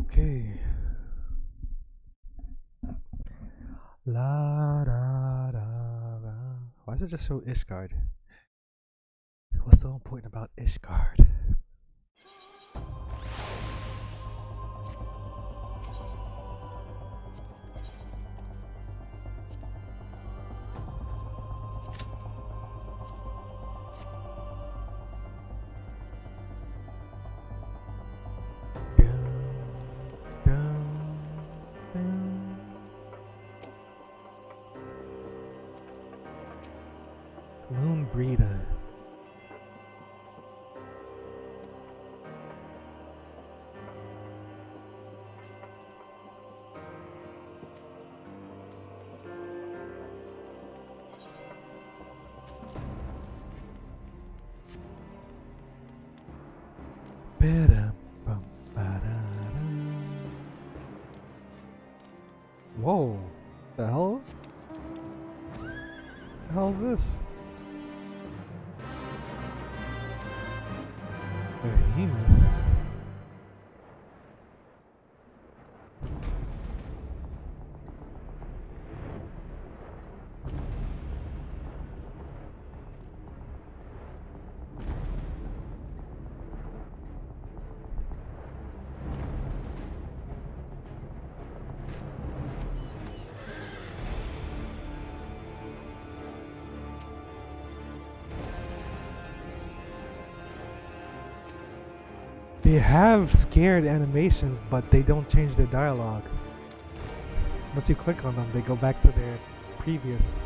Okay. La da da da. Why does it just show Ishgard? What's so important about Ishgard? Moon breather. Whoa, the hell? The hell is this? Behemoth. They have scared animations, but they don't change their dialogue. Once you click on them, they go back to their previous.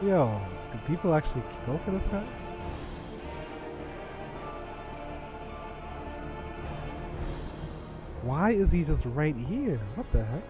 Yo, do people actually go for this guy? Why is he just right here? What the heck?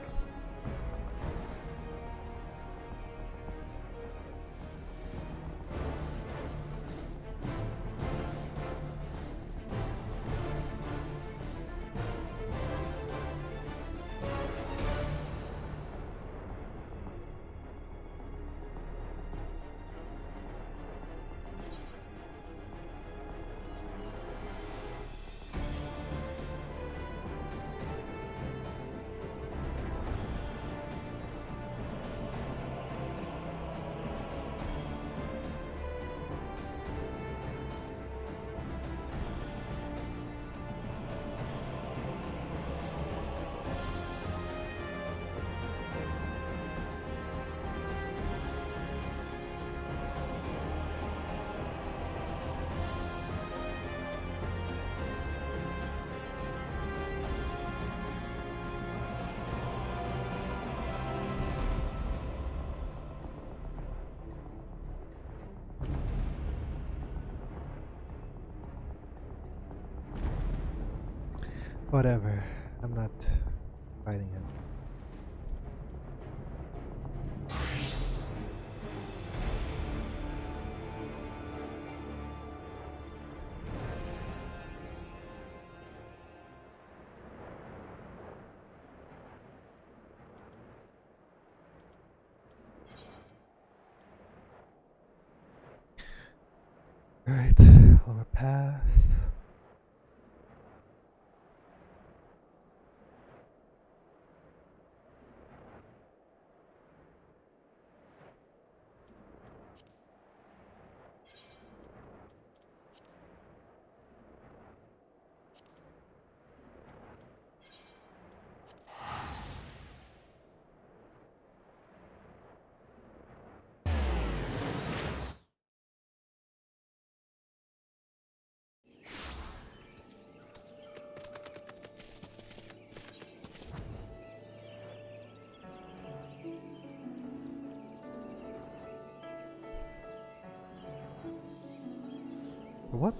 Whatever. I'm not fighting him. Alright, lower pass. What?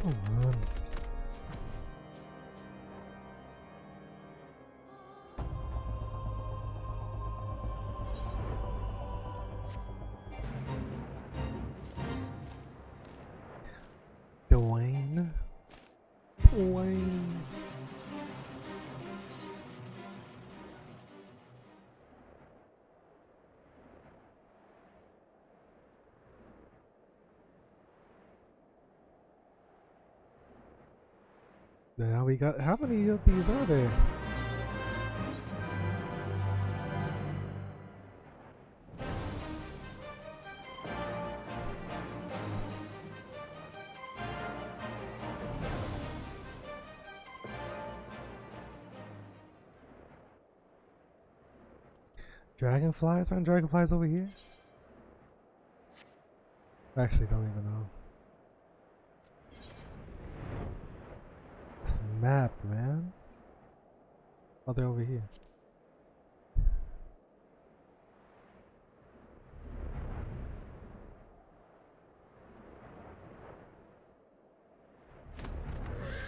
Come on. Dwayne. Now we got, how many of these are there? Dragonflies? Aren't dragonflies over here? I actually don't even know. This map, man. Oh, they're over here.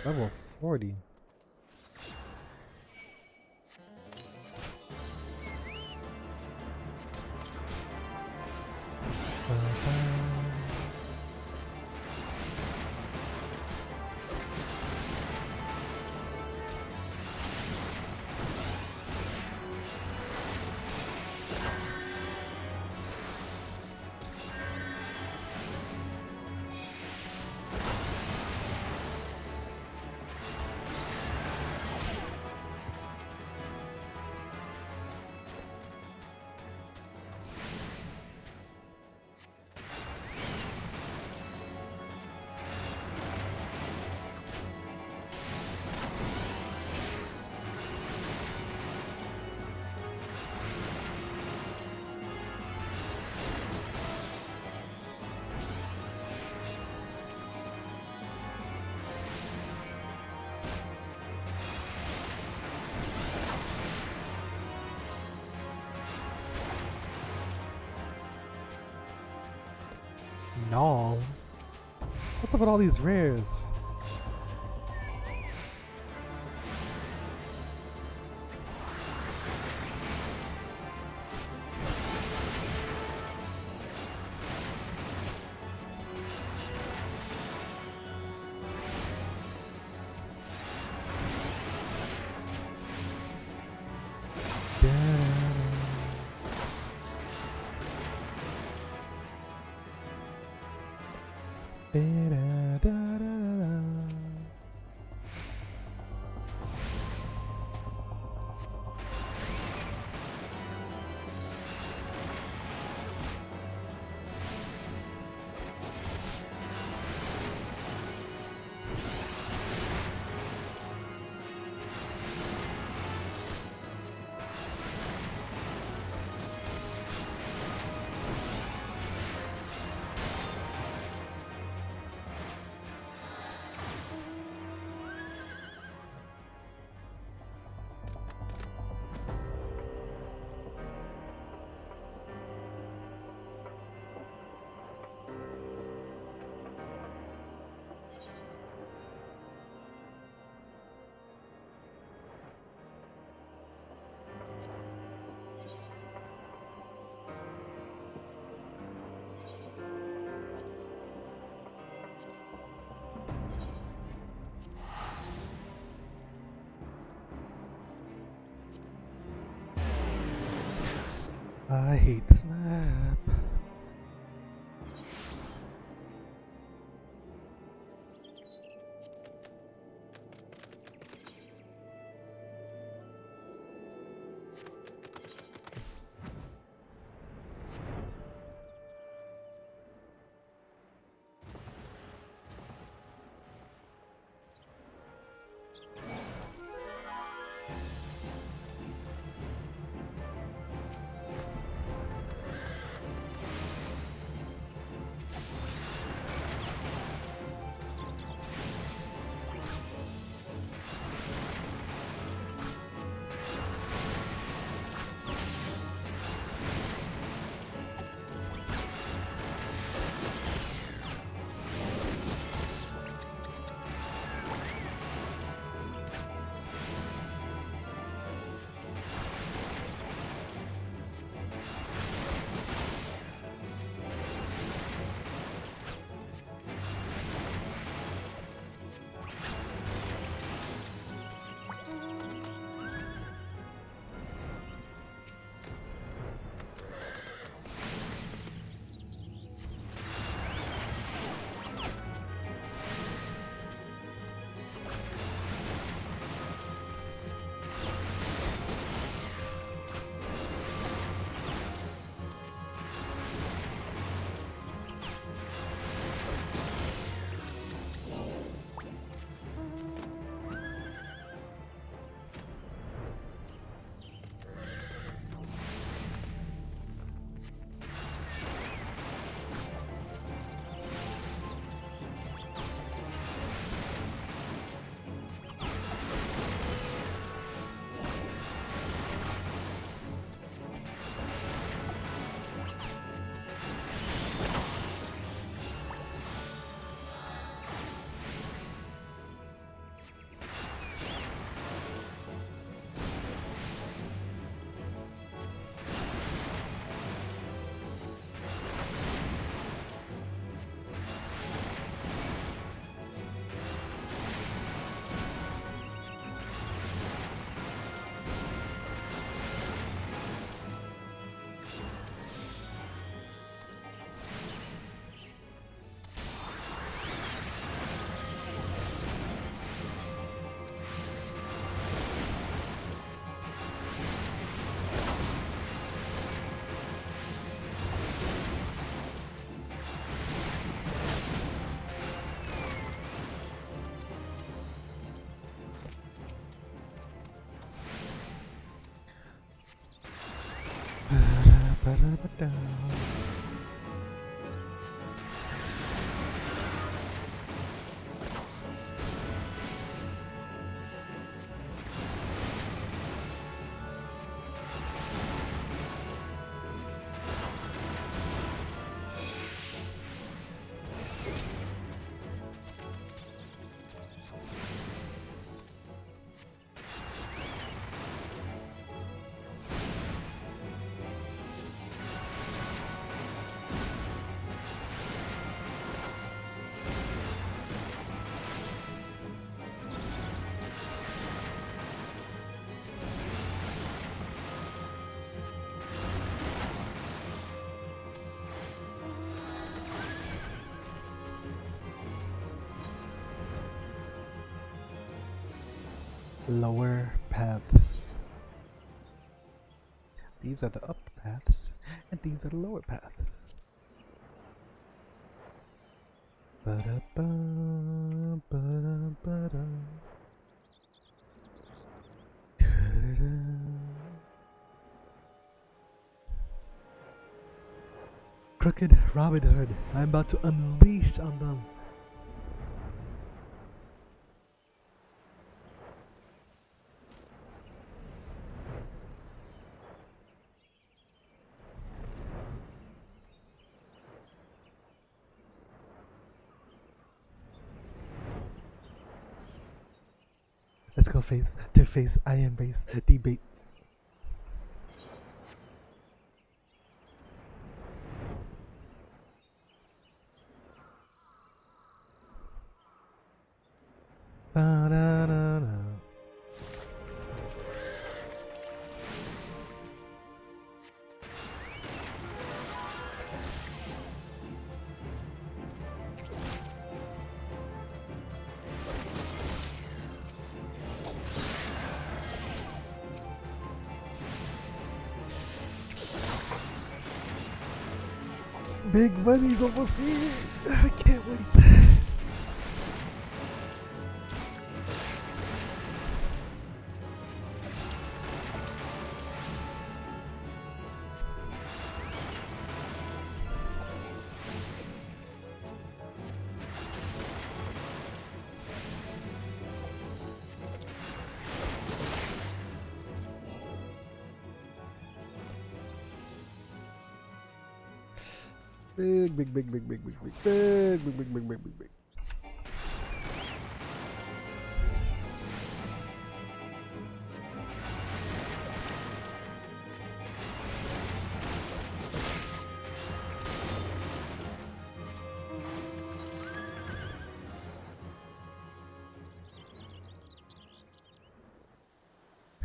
Level 40. No. What's up with all these rares? I hate this map. Ba-da-ba-da. Lower paths. These are the upper paths, and these are the lower paths. Ba-da-ba, ba-da-ba-da. Da-da-da. Crooked Robin Hood, I'm about to unleash on them. Let's go face to face. I embrace debate. Ba-da-da-da. Big money's almost here. I can't wait. Big.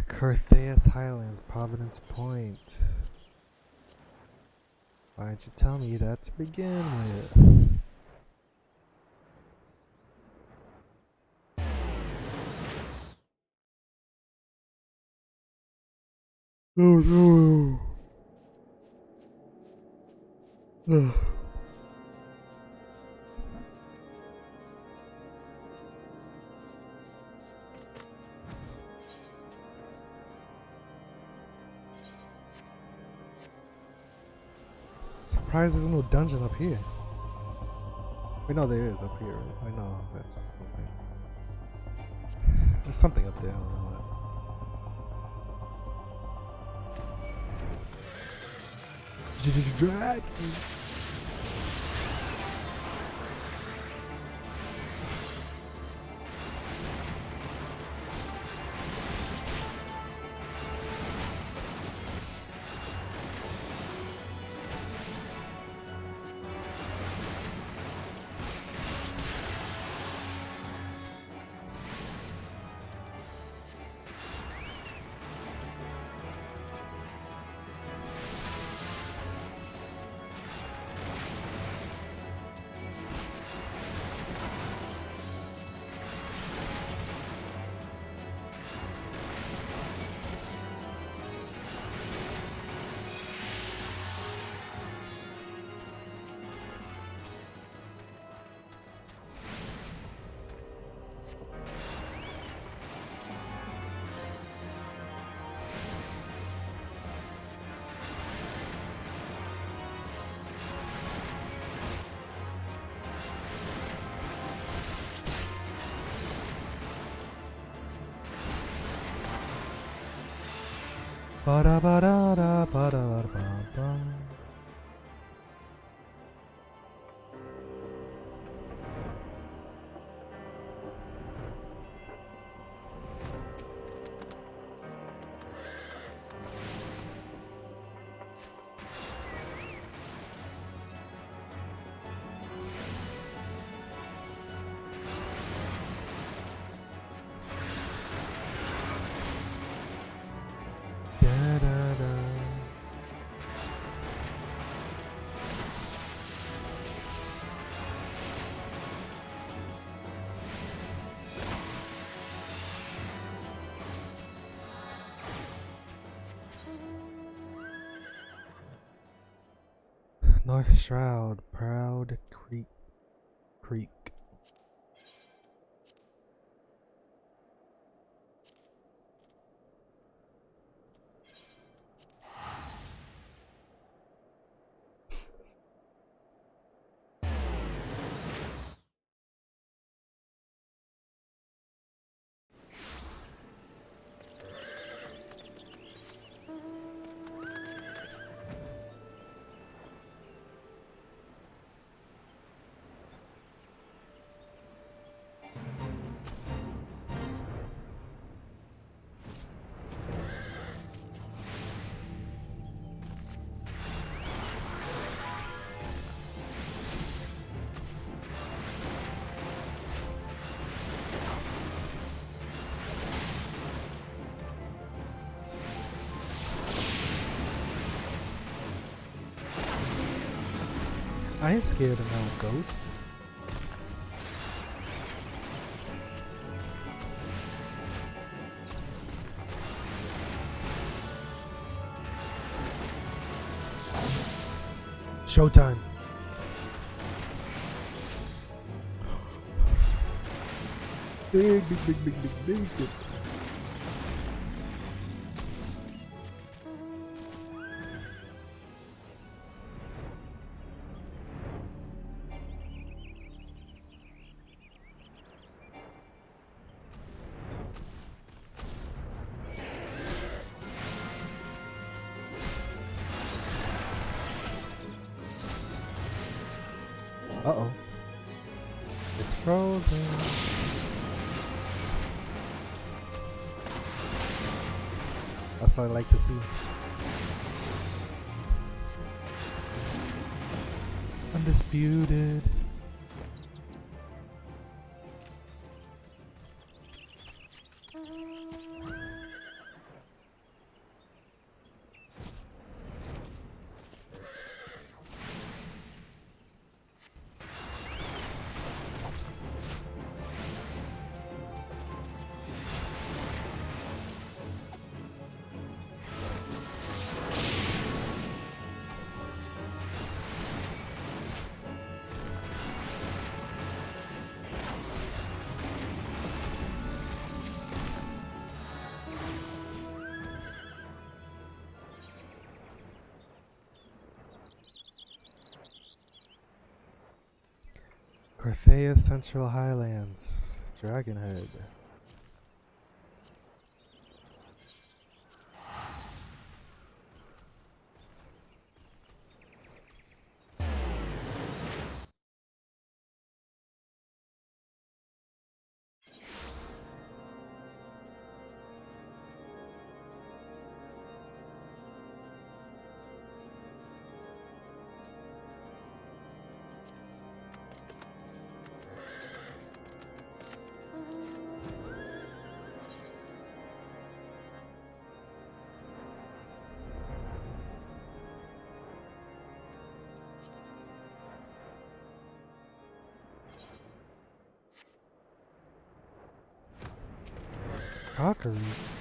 Carthaeus Highlands, Providence Point. Why didn't you tell me that to begin with? Oh no! Ugh. Surprised there's no dungeon up here. We know there is up here. I know that's something. There's something up there. I don't know what. Drag. Ba da ba da da ba da ba ba ba. Da da da. North Shroud, Proud Creek. I ain't scared of no ghosts. Showtime. Big. Uh-oh. It's frozen. That's what I like to see. Undisputed. Perthea Central Highlands, Dragonhead. Crockeries.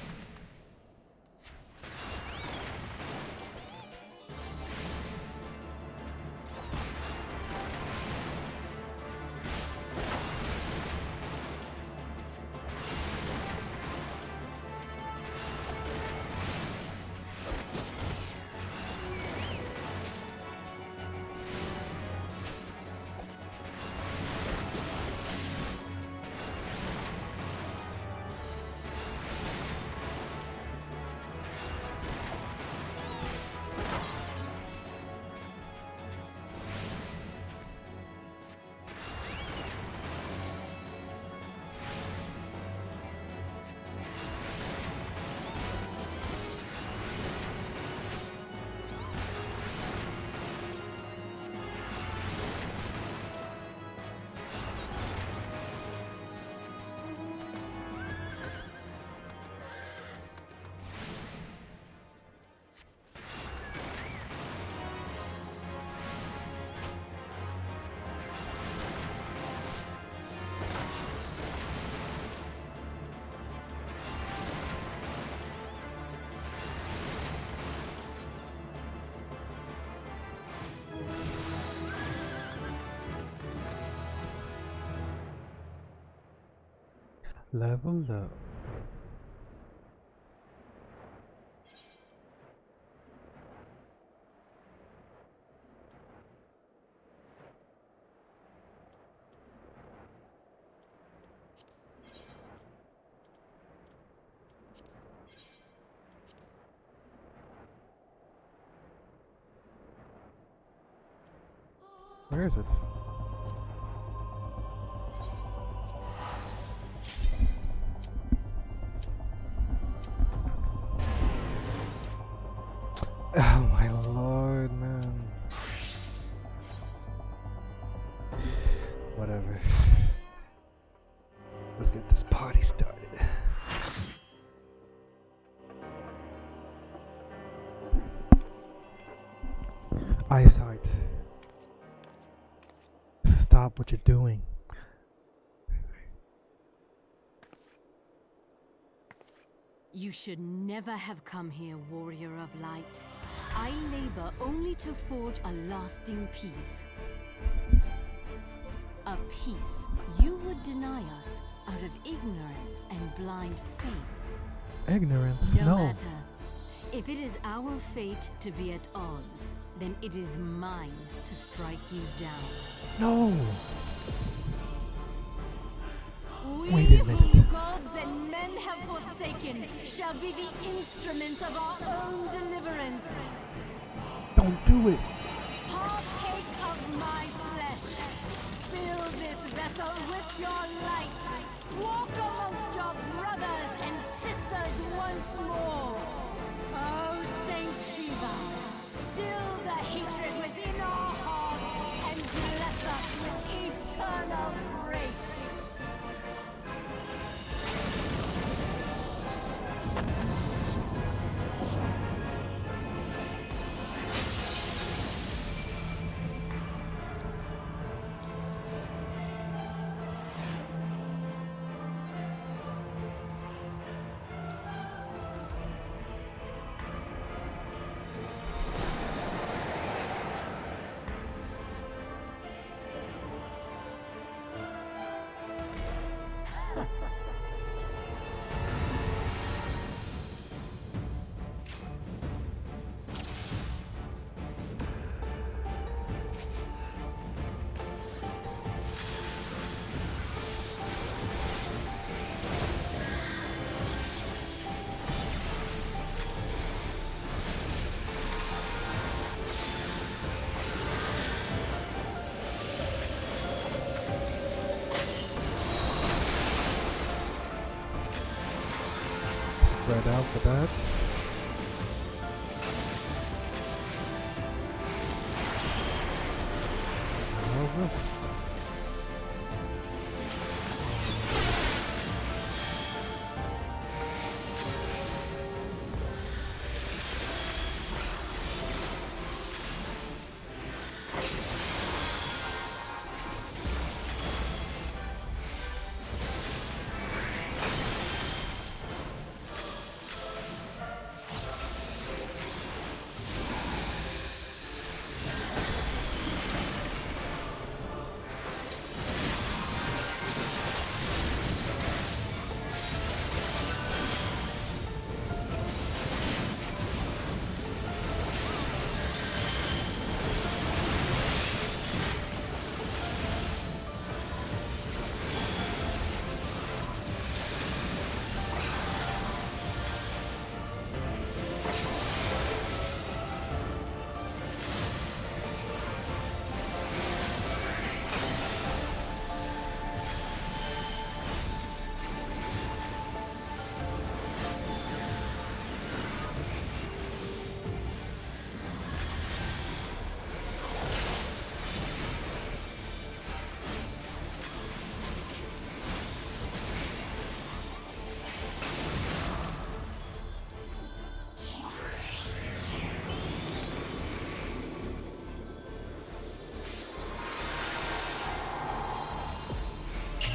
Level up. Where is it? Oh my lord, man. Whatever. Let's get this party started. Eyesight. Stop what you're doing. You should never have come here, warrior of light. I labor only to forge a lasting peace. A peace you would deny us out of ignorance and blind faith. Ignorance? No No. matter. If it is our fate to be at odds, then it is mine to strike you down. No. We Wait a minute. whom gods and men have forsaken shall be the instruments of our own deliverance. Don't do it. Partake of my flesh. Fill this vessel with your light. Walk amongst your brothers and sisters once more. Oh, Saint Shiva, still the hatred within our hearts and bless us with eternal grace. Spread out for that. How's this?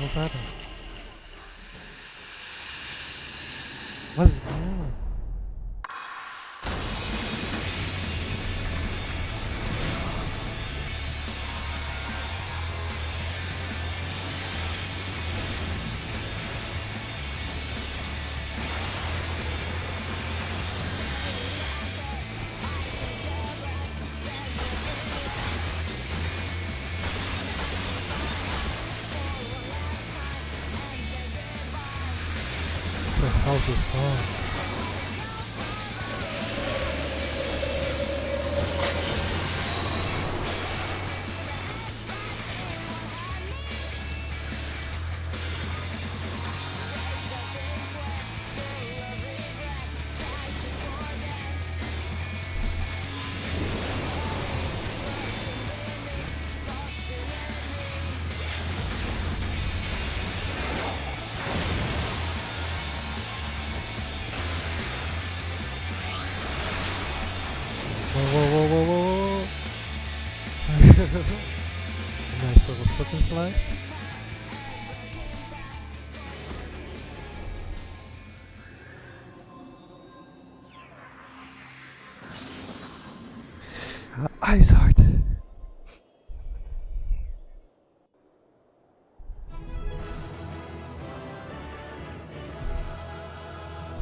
What's happening? What is going on? How's this song? Whoa. A nice little slip and slide. Ice heart.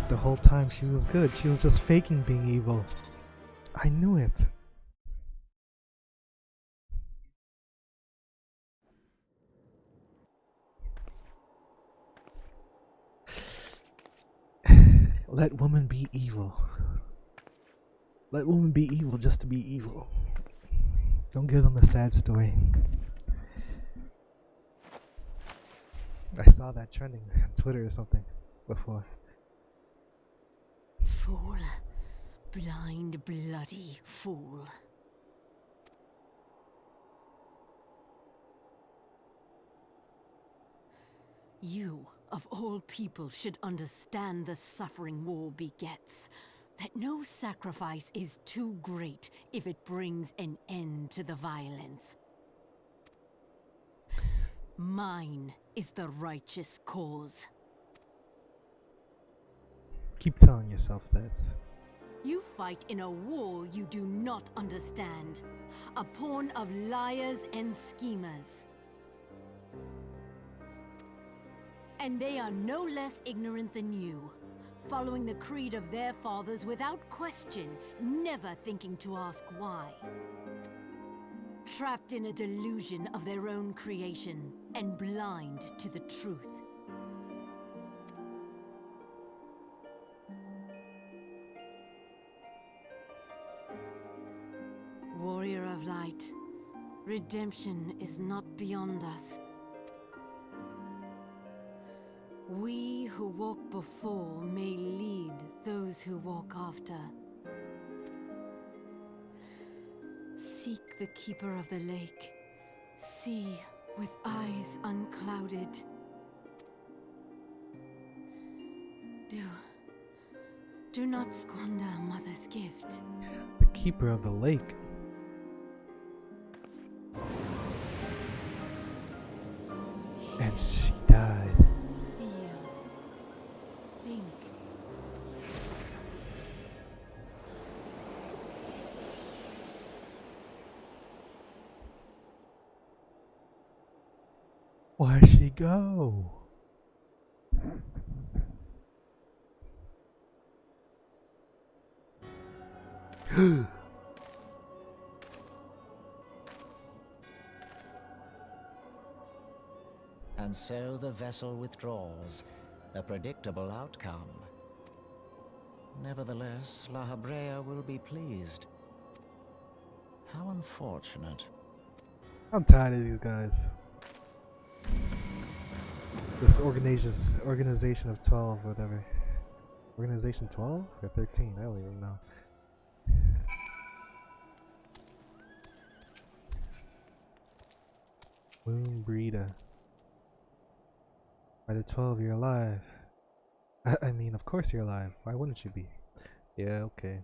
The whole time she was good. She was just faking being evil. I knew it. Let woman be evil. Let woman be evil just to be evil. Don't give them a sad story. I saw that trending on Twitter or something before. Fool. Blind, bloody fool. You, of all people, should understand the suffering war begets. That no sacrifice is too great if it brings an end to the violence. Mine is the righteous cause. Keep telling yourself that. You fight in a war you do not understand. A pawn of liars and schemers. And they are no less ignorant than you, following the creed of their fathers without question, never thinking to ask why. Trapped in a delusion of their own creation, and blind to the truth. Warrior of light, redemption is not beyond us. We who walk before may lead those who walk after. Seek the keeper of the lake. See with eyes unclouded. Do not squander a mother's gift. The keeper of the lake. And she died. Feel. Think. Where'd she go? And so the vessel withdraws, a predictable outcome. Nevertheless, La Habrea will be pleased. How unfortunate. I'm tired of these guys. This organization of 12, whatever. Organization 12 or 13? I don't even know. Moon Breeder. By the 12, you're alive. I mean, of course you're alive. Why wouldn't you be? Yeah, okay.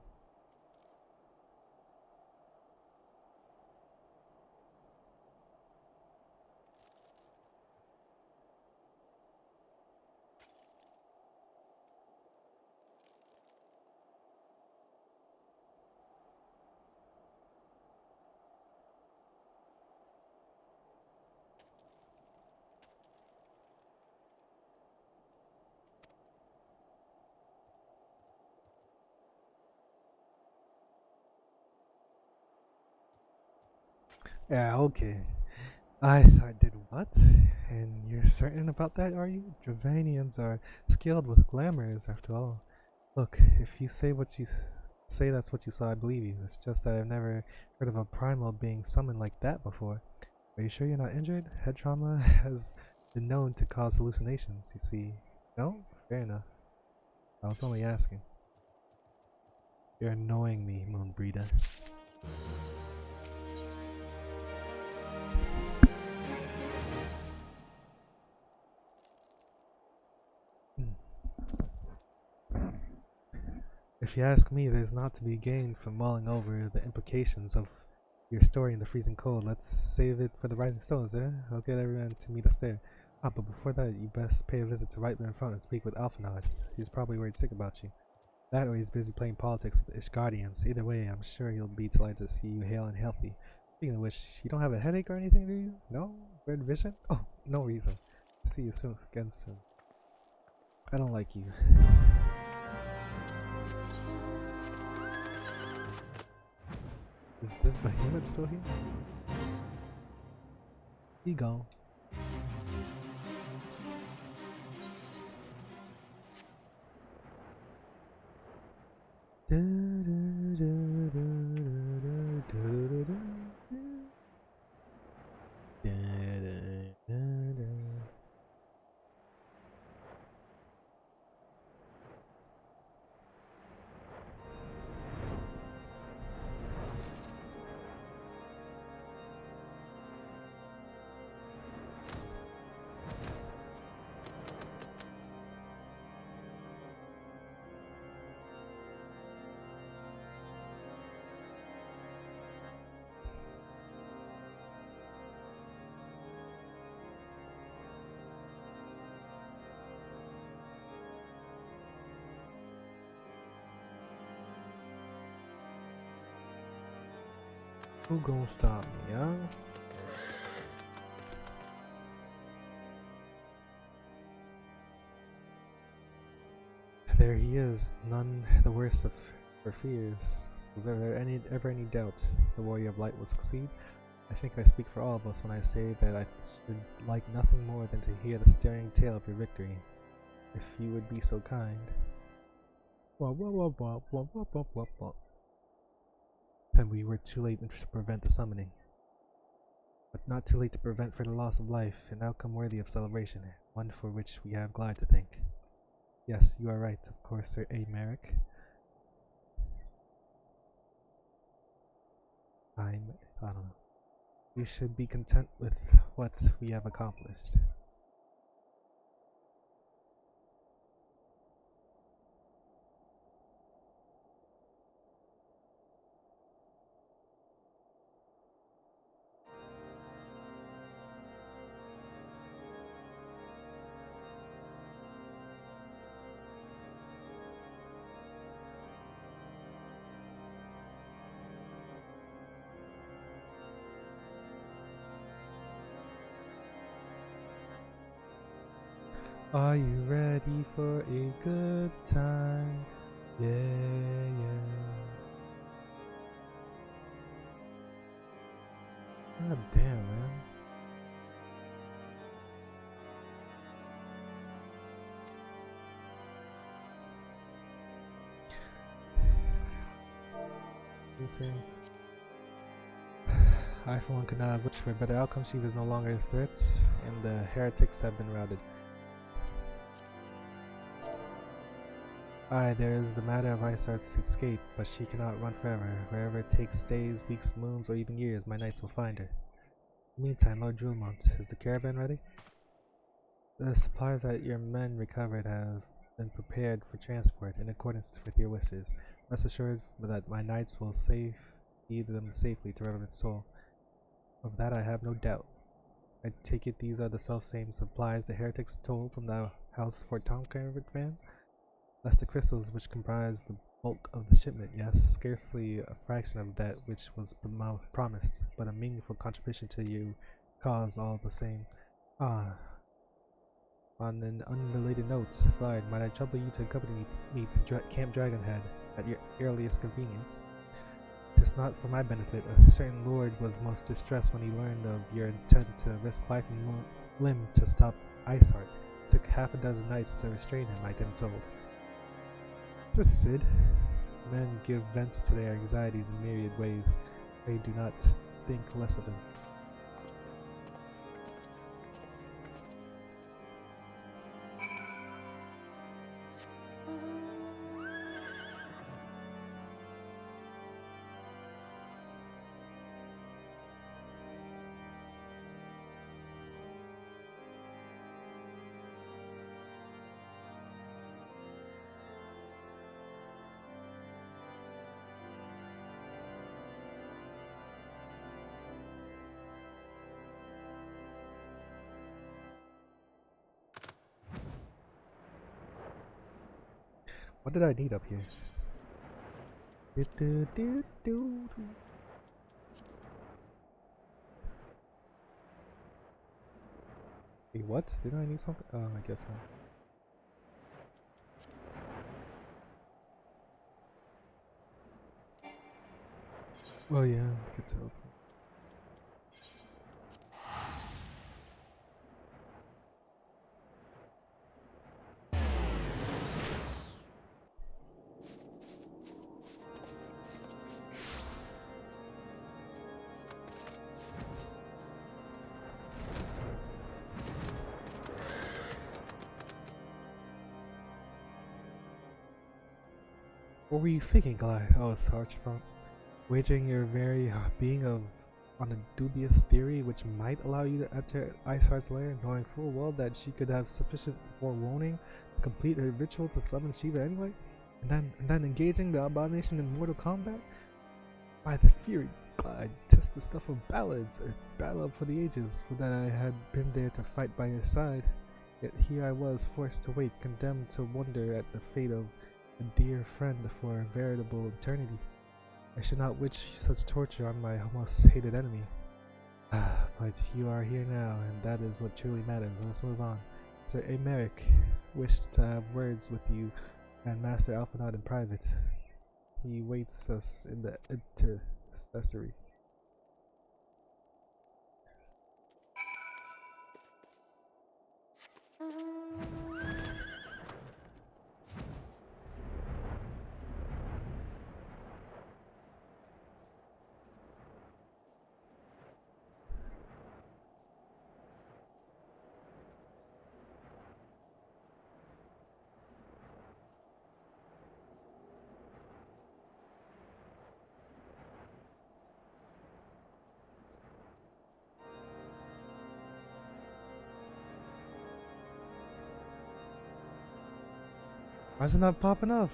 Yeah, okay. I did what? And you're certain about that, are you? Dravanians are skilled with glamours, after all. Look, if you say say that's what you saw, I believe you. It's just that I've never heard of a primal being summoned like that before. Are you sure you're not injured? Head trauma has been known to cause hallucinations, you see. No? Fair enough. I was only asking. You're annoying me, Moonbreeder. If you ask me, there's not to be gained from mulling over the implications of your story in the freezing cold. Let's save it for the Rising Stones, eh? I'll get everyone to meet us there. Ah, but before that, you best pay a visit to Right in front and speak with Alphanod. He's probably worried sick about you. That or he's busy playing politics with Ishgardians. Either way, I'm sure he'll be delighted to see you hale and healthy. Speaking of which, you don't have a headache or anything, do you? No? Red vision? Oh, no reason. See you soon. Again soon. I don't like you. Is this behemoth still here? He gone. Who gon' stop me, huh? There he is, none the worse of her fears. Was there ever any doubt the warrior of light will succeed? I think I speak for all of us when I say that I should like nothing more than to hear the stirring tale of your victory. If you would be so kind. Then we were too late to prevent the summoning. But not too late to prevent for the loss of life, an outcome worthy of celebration, one for which we have glad to think. Yes, you are right, of course, Sir A. Merrick. I don't know. We should be content with what we have accomplished. Are you ready for a good time? Yeah, yeah. God damn, man. I for one could not have wished for a better outcome. She was no longer a threat, and the heretics have been routed. Aye, there is the matter of Isart's escape, but she cannot run forever. Wherever it takes days, weeks, moons, or even years, my knights will find her. Meantime, Lord Drumont, is the caravan ready? The supplies that your men recovered have been prepared for transport in accordance with your wishes. Rest assured that my knights will lead them safely to Reverend Soul. Of that I have no doubt. I take it these are the self-same supplies the heretics stole from the House Fort Tom caravan? That's the crystals which comprise the bulk of the shipment, yes, scarcely a fraction of that which was promised, but a meaningful contribution to your cause all the same. Ah, on an unrelated note, Clyde, might I trouble you to accompany me to Camp Dragonhead at your earliest convenience? 'Tis not for my benefit. A certain lord was most distressed when he learned of your intent to risk life and limb to stop Iceheart. It took half a dozen knights to restrain him, I've been told. Just Sid. Men give vent to their anxieties in myriad ways. They do not think less of him. What did I need up here? Wait, what? Didn't I need something? Oh, I guess not. Oh yeah, good to open. What were you thinking, Glide? Oh, it's Archibald. Wagering your very being of on a dubious theory which might allow you to enter Iceheart's lair, knowing full well that she could have sufficient forewarning to complete her ritual to summon Shiva anyway, and then engaging the abomination in mortal combat? By the fury, Glide, 'tis the stuff of ballads, a battle for the ages, for that I had been there to fight by your side. Yet here I was forced to wait, condemned to wonder at the fate of a dear friend for a veritable eternity. I should not wish such torture on my most hated enemy. But you are here now, and that is what truly matters. Let's move on. Sir Emeric wished to have words with you and Master Alphinaud in private. He waits us in the intercessory. Why is it not popping up?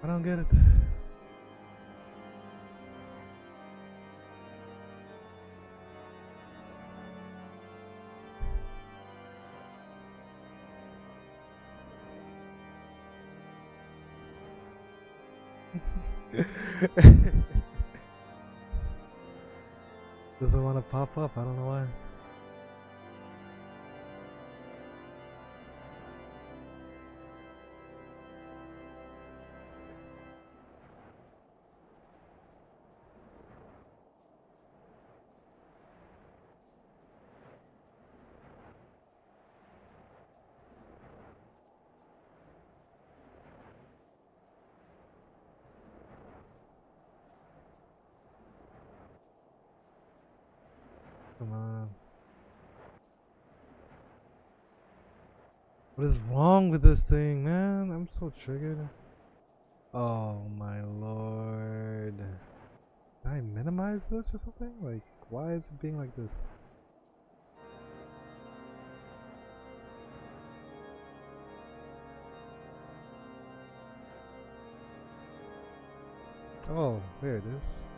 I don't get it. Doesn't want to pop up, I don't know why. Come on. What is wrong with this thing, man? I'm so triggered. Oh my lord. Can I minimize this or something? Like, why is it being like this? Oh, there it is.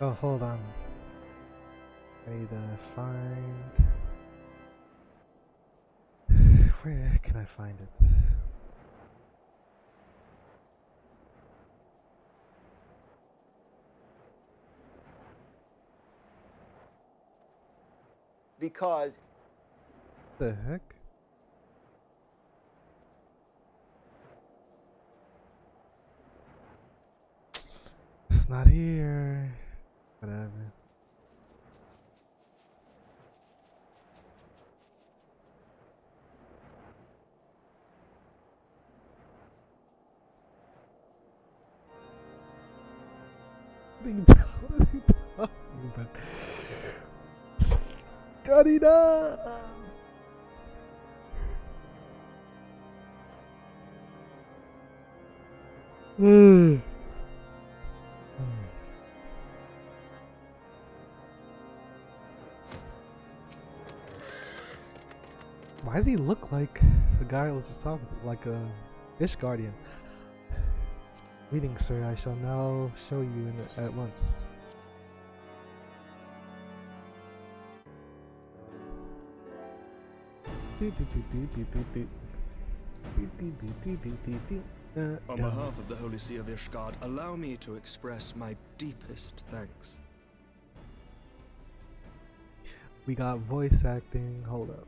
Oh, hold on. I need to find... Where can I find it? Because The heck? It's not here. Whatever. What are you talking about? Karina! Why does he look like the guy I was just talking to? Like a fish guardian. Greetings, sir. I shall now show you at once. On behalf of the Holy See of Ishgard, allow me to express my deepest thanks. We got voice acting. Hold up.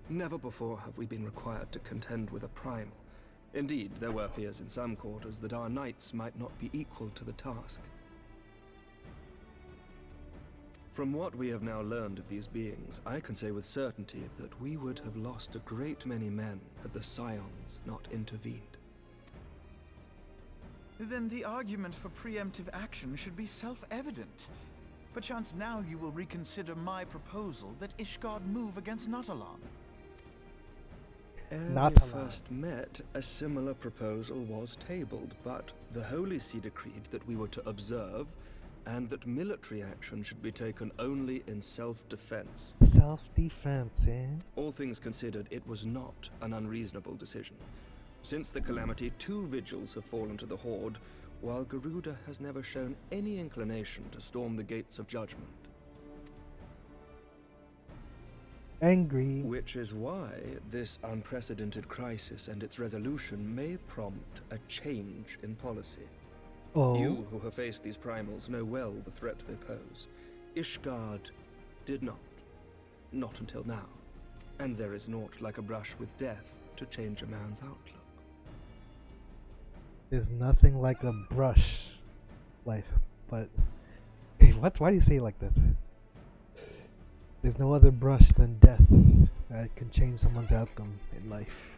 Never before have we been required to contend with a primal. Indeed, there were fears in some quarters that our knights might not be equal to the task. From what we have now learned of these beings, I can say with certainty that we would have lost a great many men had the Scions not intervened. Then the argument for preemptive action should be self-evident. Perchance now you will reconsider my proposal that Ishgard move against Natalan. Ere we first met, a similar proposal was tabled, but the Holy See decreed that we were to observe, and that military action should be taken only in self-defense. Self-defense, eh? All things considered, it was not an unreasonable decision. Since the calamity, 2 vigils have fallen to the Horde, while Garuda has never shown any inclination to storm the gates of judgment. Angry. Which is why this unprecedented crisis and its resolution may prompt a change in policy. Oh. You who have faced these primals know well the threat they pose. Ishgard did not. Not until now. And there is naught like a brush with death to change a man's outlook. There's nothing like a brush. Like, but... Hey, what? Why do you say it like that? There's no other brush than death that can change someone's outcome in life.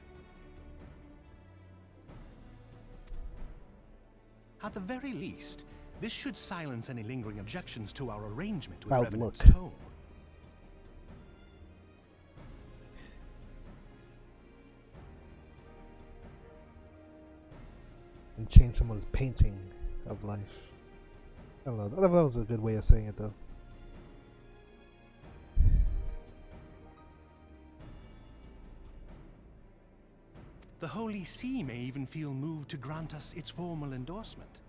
At the very least, this should silence any lingering objections to our arrangement with Outlook. Revenant's tone. And change someone's painting of life. I don't know. That was a good way of saying it, though. The Holy See may even feel moved to grant us its formal endorsement.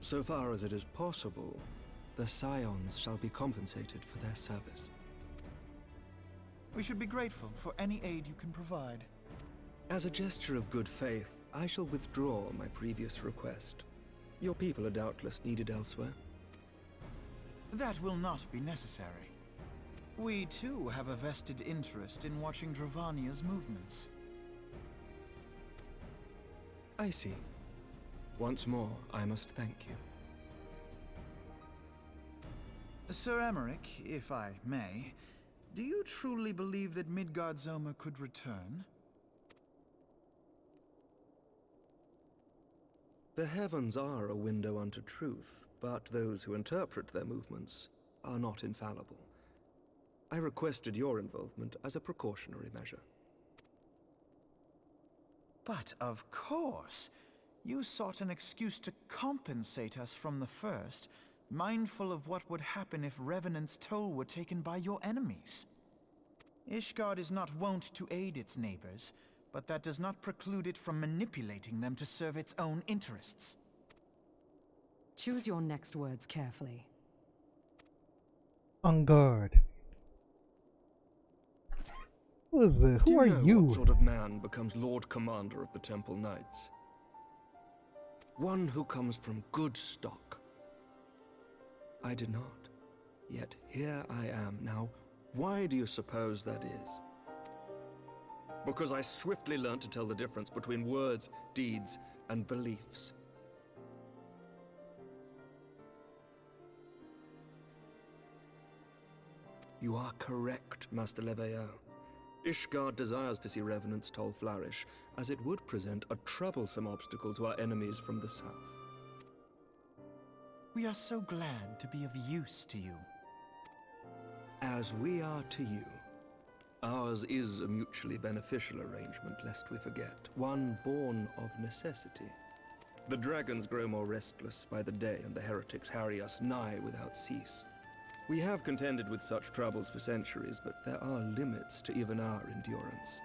So far as it is possible, the Scions shall be compensated for their service. We should be grateful for any aid you can provide. As a gesture of good faith, I shall withdraw my previous request. Your people are doubtless needed elsewhere. That will not be necessary. We too have a vested interest in watching Dravania's movements. I see. Once more, I must thank you. Sir Emmerich, if I may, do you truly believe that Midgard-Zoma could return? The heavens are a window unto truth, but those who interpret their movements are not infallible. I requested your involvement as a precautionary measure. But of course, you sought an excuse to compensate us from the first, mindful of what would happen if Revenant's toll were taken by your enemies. Ishgard is not wont to aid its neighbors, but that does not preclude it from manipulating them to serve its own interests. Choose your next words carefully. On guard. Who is this? Who are Do you know you? what sort of man becomes Lord Commander of the Temple Knights? One who comes from good stock. I did not. Yet here I am now. Why do you suppose that is? Because I swiftly learned to tell the difference between words, deeds, and beliefs. You are correct, Master Leveilleur. Ishgard desires to see Revenant's toll flourish, as it would present a troublesome obstacle to our enemies from the south. We are so glad to be of use to you. As we are to you. Ours is a mutually beneficial arrangement, lest we forget, one born of necessity. The dragons grow more restless by the day, and the heretics harry us nigh without cease. We have contended with such troubles for centuries, but there are limits to even our endurance.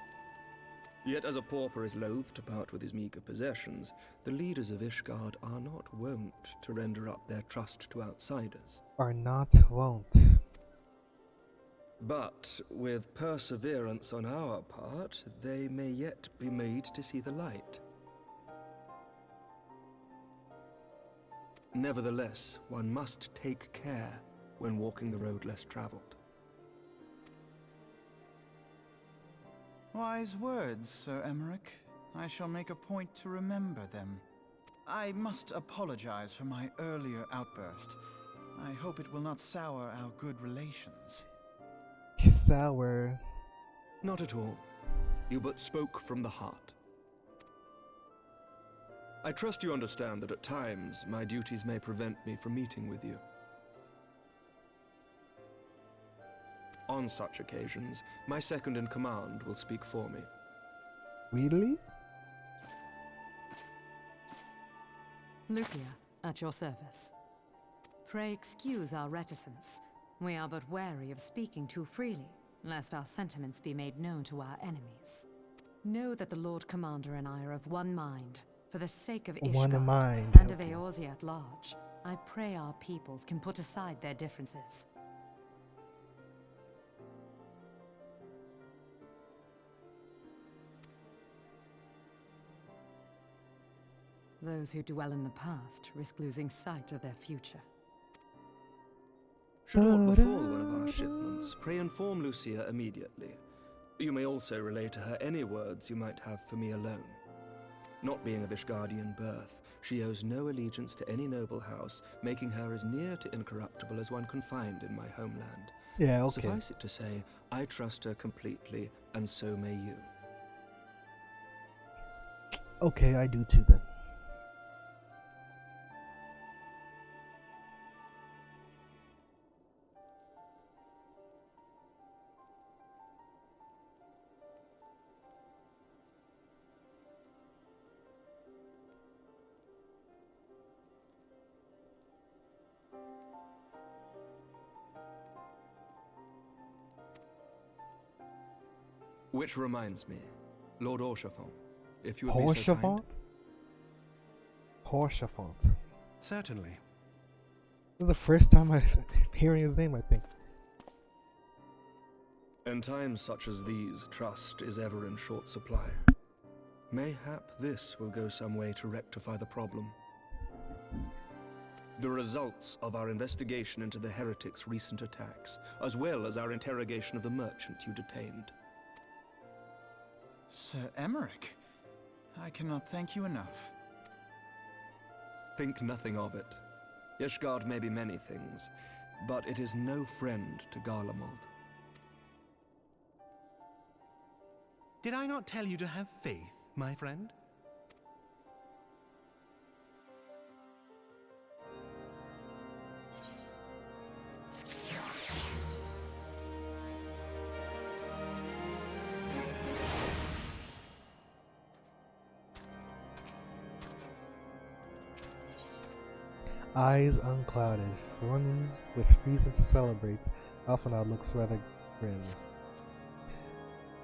Yet as a pauper is loath to part with his meager possessions, the leaders of Ishgard are not wont to render up their trust to outsiders. Are not wont. But with perseverance on our part, they may yet be made to see the light. Nevertheless, one must take care when walking the road less traveled. Wise words, Sir Emmerich. I shall make a point to remember them. I must apologize for my earlier outburst. I hope it will not sour our good relations. Sour. Not at all. You but spoke from the heart. I trust you understand that at times my duties may prevent me from meeting with you. On such occasions, my second-in-command will speak for me. Really? Lucia, at your service. Pray excuse our reticence. We are but wary of speaking too freely, lest our sentiments be made known to our enemies. Know that the Lord Commander and I are of one mind. For the sake of One in Ishgard mind. and of Eorzea at large, I pray our peoples can put aside their differences. Those who dwell in the past risk losing sight of their future. Should aught befall one of our shipments, pray inform Lucia immediately. You may also relay to her any words you might have for me alone. Not being of Ishgardian birth, she owes no allegiance to any noble house, making her as near to incorruptible as one can find in my homeland. Yeah, okay. Suffice it to say, I trust her completely, and so may you. Okay, I do too then. Which reminds me, Lord Orchafont, if you would be so kind. Horchafont? Horchafont. Certainly. This is the first time I'm hearing his name, I think. In times such as these, trust is ever in short supply. Mayhap this will go some way to rectify the problem. The results of our investigation into the heretics' recent attacks, as well as our interrogation of the merchant you detained. Sir Emmerich, I cannot thank you enough. Think nothing of it. Ishgard may be many things, but it is no friend to Garlemald. Did I not tell you to have faith, my friend? Eyes unclouded, for one with reason to celebrate, Alphinaud looks rather grim.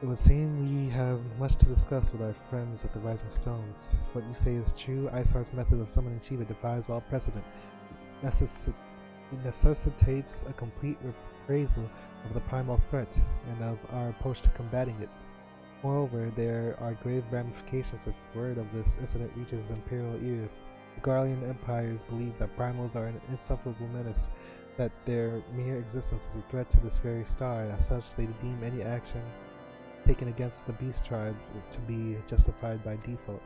It would seem we have much to discuss with our friends at the Rising Stones. If what you say is true, Iceheart's method of summoning Shiva defies all precedent. It necessitates a complete appraisal of the primal threat and of our approach to combating it. Moreover, there are grave ramifications if word of this incident reaches Imperial ears. The Garlean empires believe that primals are an insufferable menace, that their mere existence is a threat to this very star, and as such they deem any action taken against the beast tribes to be justified by default.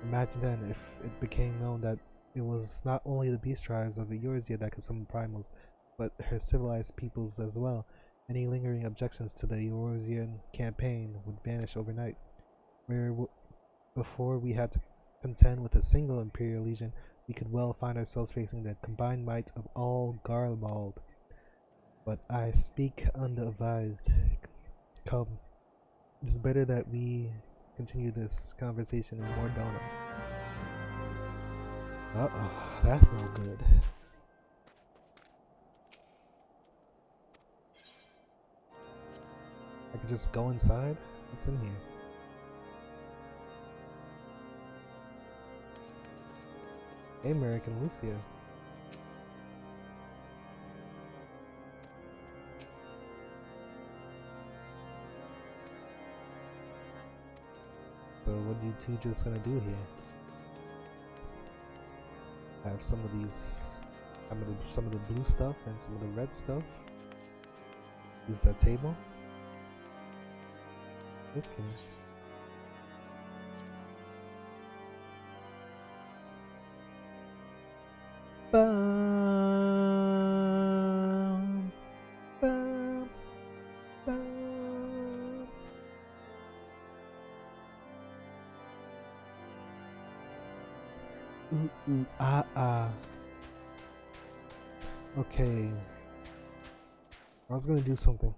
Imagine then if it became known that it was not only the beast tribes of Eorzea that could summon primals, but her civilized peoples as well. Any lingering objections to the Eorzean campaign would vanish overnight. Where before we had to contend with a single Imperial Legion, we could well find ourselves facing the combined might of all Garlemald. But I speak unadvised. Come, it is better that we continue this conversation in Mordona. Uh-oh, that's no good. I could just go inside? What's in here? Hey, American Lucia. So what are you two just gonna do here? I have some of these, some of the blue stuff and some of the red stuff. Use that table. Okay. Bum, bum, bum. Ooh, ooh, ah, ah. Okay. I was gonna do something.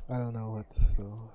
I don't know what though.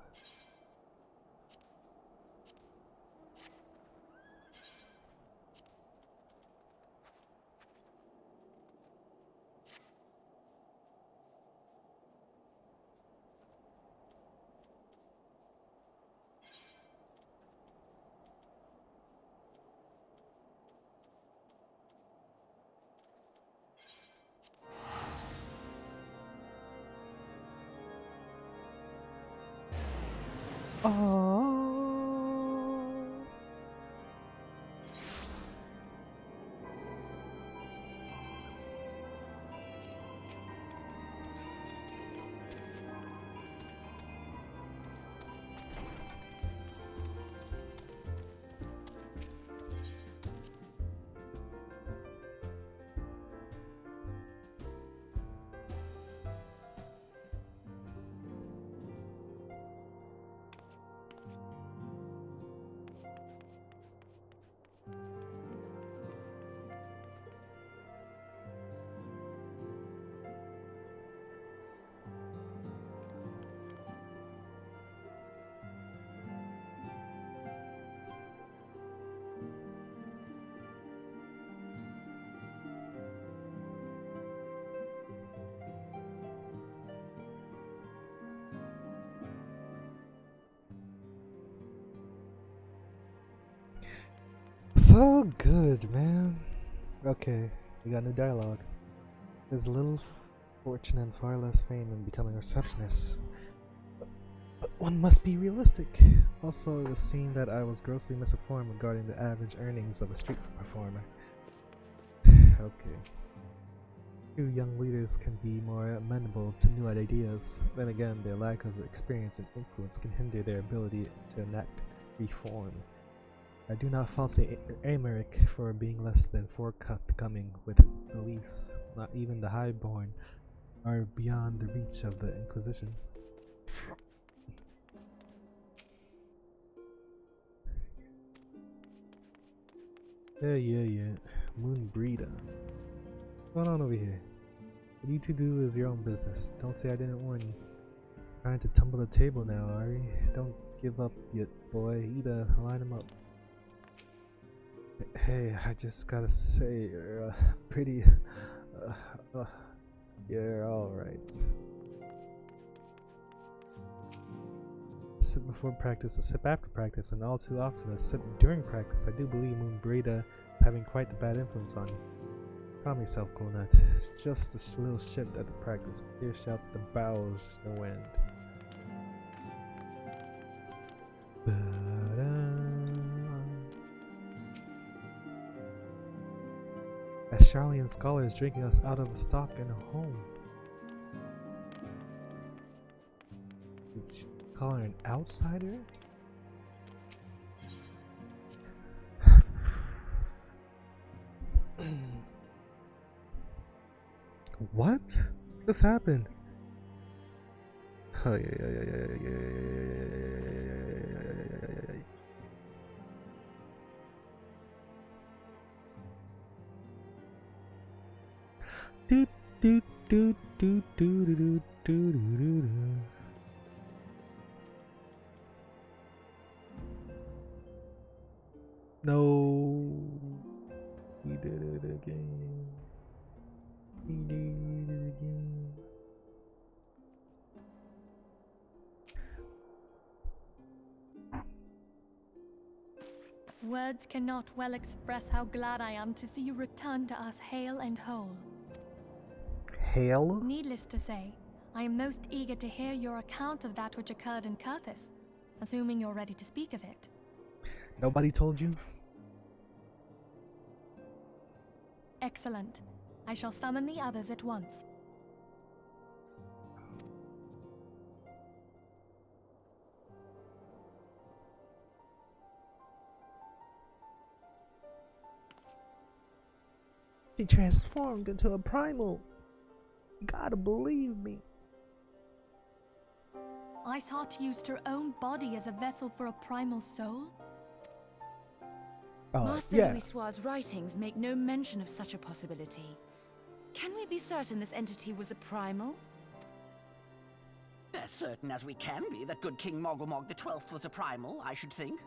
Oh. So good, man. Okay, we got new dialogue. There's little fortune and far less fame in becoming a receptionist. But one must be realistic. Also, it was seen that I was grossly misinformed regarding the average earnings of a street performer. Okay. Few young leaders can be more amenable to new ideas. Then again, their lack of experience and influence can hinder their ability to enact reform. I do not fault Amaric for being less than forthcoming with his beliefs. Not even the highborn are beyond the reach of the Inquisition. Yeah. Moon Breeder. What's going on over here? What you two do is your own business. Don't say I didn't warn you. Trying to tumble the table now, Ari. Don't give up yet, boy. Ida, line him up. Hey, I just gotta say, you're pretty. You're alright. A sip before practice, a sip after practice, and all too often a sip during practice. I do believe Moon Breda is having quite the bad influence on you. Calm yourself, Coolnut. It's just a little shift at the practice. Pierce out the bowels, no end. A Charlian scholar is drinking us out of a stock in a home. Did she call her an outsider? What just happened? Oh, do do do do do do do do do. No, we did it again. We did it again. Words cannot well express how glad I am to see you return to us hale and whole. Hail? Needless to say, I am most eager to hear your account of that which occurred in Kurthis, assuming you're ready to speak of it. Nobody told you? Excellent. I shall summon the others at once. He transformed into a primal. You gotta believe me. Iceheart used her own body as a vessel for a primal soul? Master Yeah. Louisoir's writings make no mention of such a possibility. Can we be certain this entity was a primal? As certain as we can be that good King Mogulmog the 12th was a primal, I should think.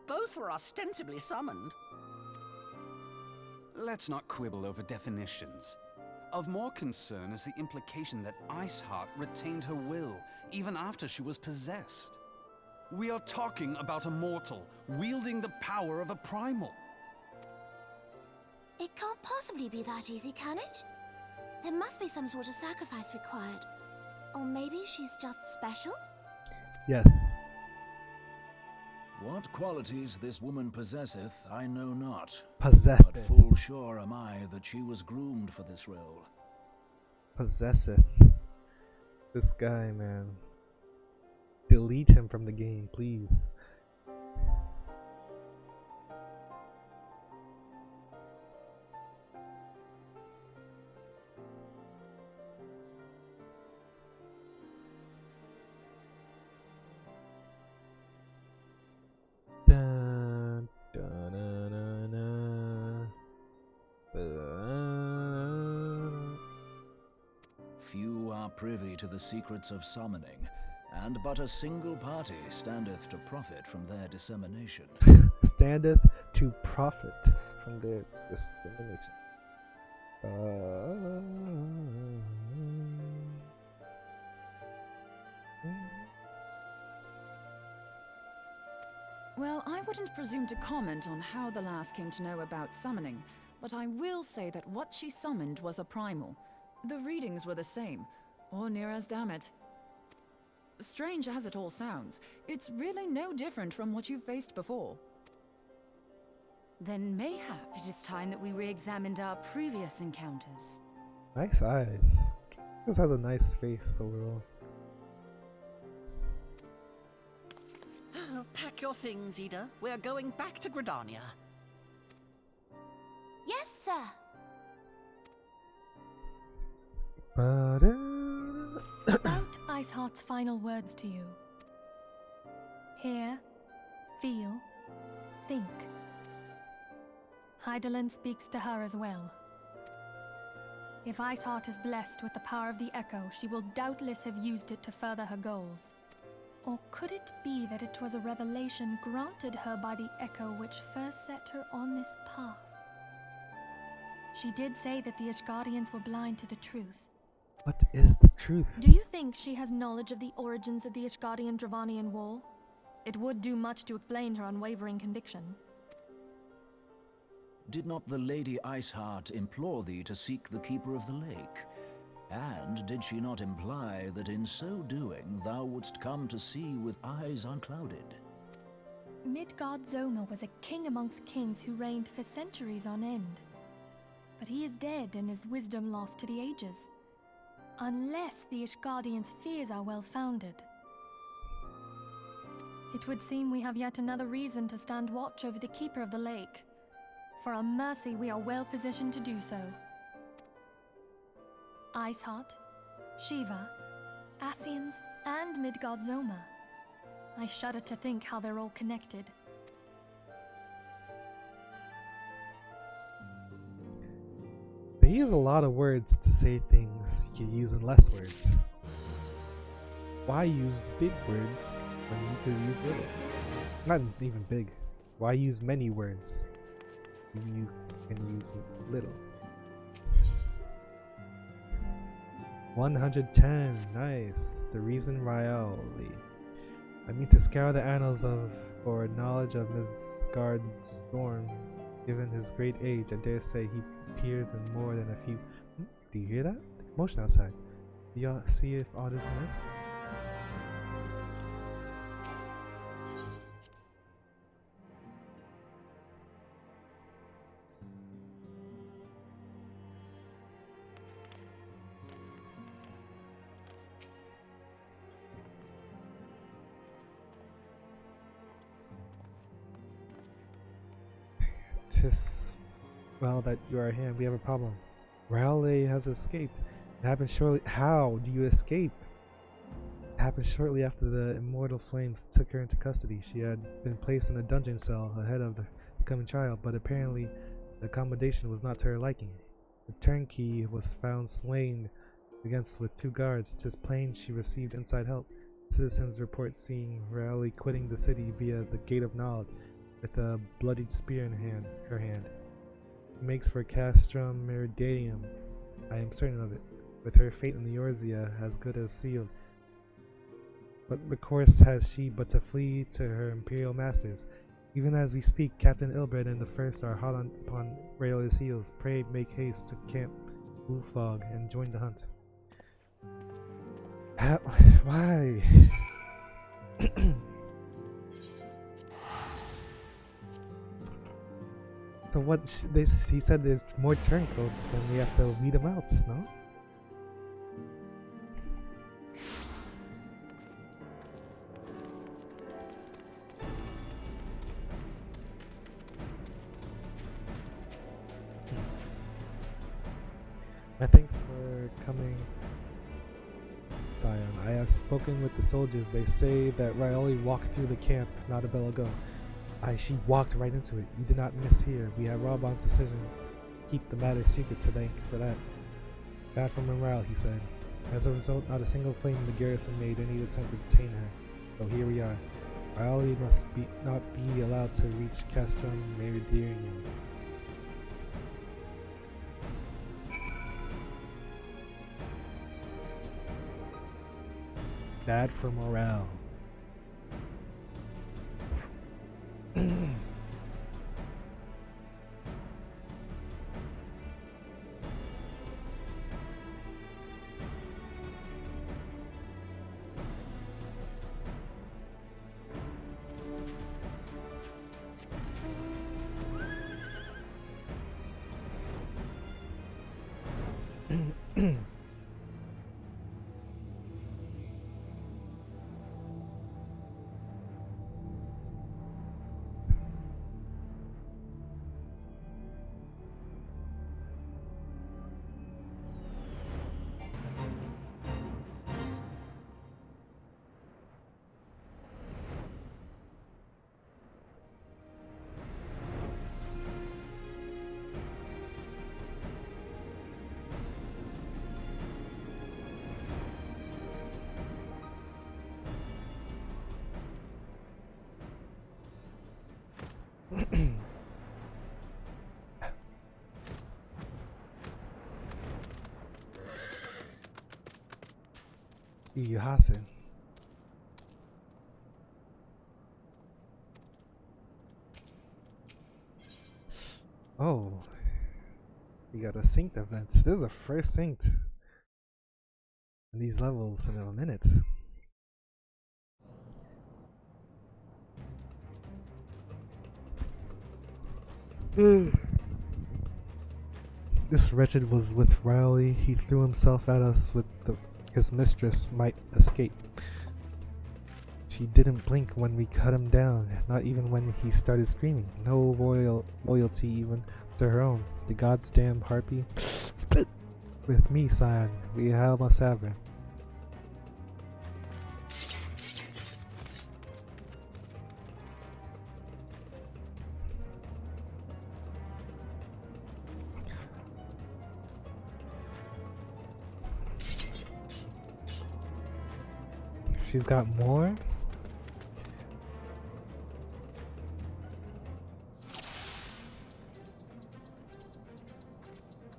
Both were ostensibly summoned. Let's not quibble over definitions. Of more concern is the implication that Iceheart retained her will, even after she was possessed. We are talking about a mortal, wielding the power of a primal. It can't possibly be that easy, can it? There must be some sort of sacrifice required. Or maybe she's just special? Yes. What qualities this woman possesseth, I know not. Possesseth. But full sure am I that she was groomed for this role. Possesseth. This guy, man. Delete him from the game, please. Dun, dun, dun, dun, dun. Few are privy to the secrets of summoning, and but a single party standeth to profit from their dissemination. Standeth to profit from their discrimination. Well, I wouldn't presume to comment on how the lass came to know about summoning, but I will say that what she summoned was a primal. The readings were the same, or near as damn it. Strange as it all sounds, it's really no different from what you've faced before. Then mayhap it is time that we re-examined our previous encounters. Nice eyes. This has a nice face overall. Pack your things, Ida. We're going back to Gridania. Yes, sir. About Iceheart's final words to you. Hear, feel, think. Hydaelyn speaks to her as well. If Iceheart is blessed with the power of the Echo, she will doubtless have used it to further her goals. Or could it be that it was a revelation granted her by the Echo which first set her on this path? She did say that the Ishgardians were blind to the truth. What is the truth? Do you think she has knowledge of the origins of the Ishgardian-Dravanian War? It would do much to explain her unwavering conviction. Did not the Lady Iceheart implore thee to seek the Keeper of the Lake? And did she not imply that in so doing thou wouldst come to see with eyes unclouded? Midgard-Zoma was a king amongst kings who reigned for centuries on end. But he is dead and his wisdom lost to the ages. Unless the Ishgardians' fears are well-founded. It would seem we have yet another reason to stand watch over the Keeper of the Lake. For a mercy, we are well positioned to do so. Iceheart, Shiva, Ascians, and Midgard-Zoma. I shudder to think how they're all connected. They use a lot of words to say things you use in less words. Why use big words when you could use little? Not even big. Why use many words when you can use little? 110, nice. The reason Rayleigh. I mean to scour the annals for knowledge of Midgard's storm. Given his great age, I dare say he appears in more than a few. Do you hear that? Motion outside. Do y'all see if all this mess? Tis well that you are here. We have a problem. Rayleigh has escaped. It happened shortly. How do you escape? It happened shortly after the immortal flames took her into custody. She had been placed in a dungeon cell ahead of the coming trial, but apparently the accommodation was not to her liking. The turnkey was found slain against with 2 guards. 'Tis plain she received inside help. Citizens report seeing Rayleigh quitting the city via the Gate of Knowledge with a bloodied spear in her hand. It makes for Castrum Meridianum. I am certain of it, with her fate in the Eorzea as good as sealed. What recourse has she but to flee to her imperial masters? Even as we speak, Captain Ilbred and the First are hot upon Rayleigh's heels. Pray make haste to Camp Wolfog and join the hunt. Why? So what? He said there's more turncoats, then we have to weed them out, no? Thanks for coming, Zion. I have spoken with the soldiers. They say that Rayleigh walked through the camp not a bell ago. She walked right into it. You did not miss here. We have Robon's decision. Keep the matter secret to thank for that. God from morale, he said. As a result, not a single flame in the garrison made any attempt to detain her. So here we are. Rayleigh must not be allowed to reach Castrum Meridianum. Bad for morale. Yuhasen. Oh, you got a synced event. This is the first synced in these levels in a minute. This wretched was with Riley. He threw himself at us with his mistress might escape. She didn't blink when we cut him down, not even when he started screaming. No loyalty even to her own. The god's damn harpy. Split with me, Scion. We must have her. She's got more?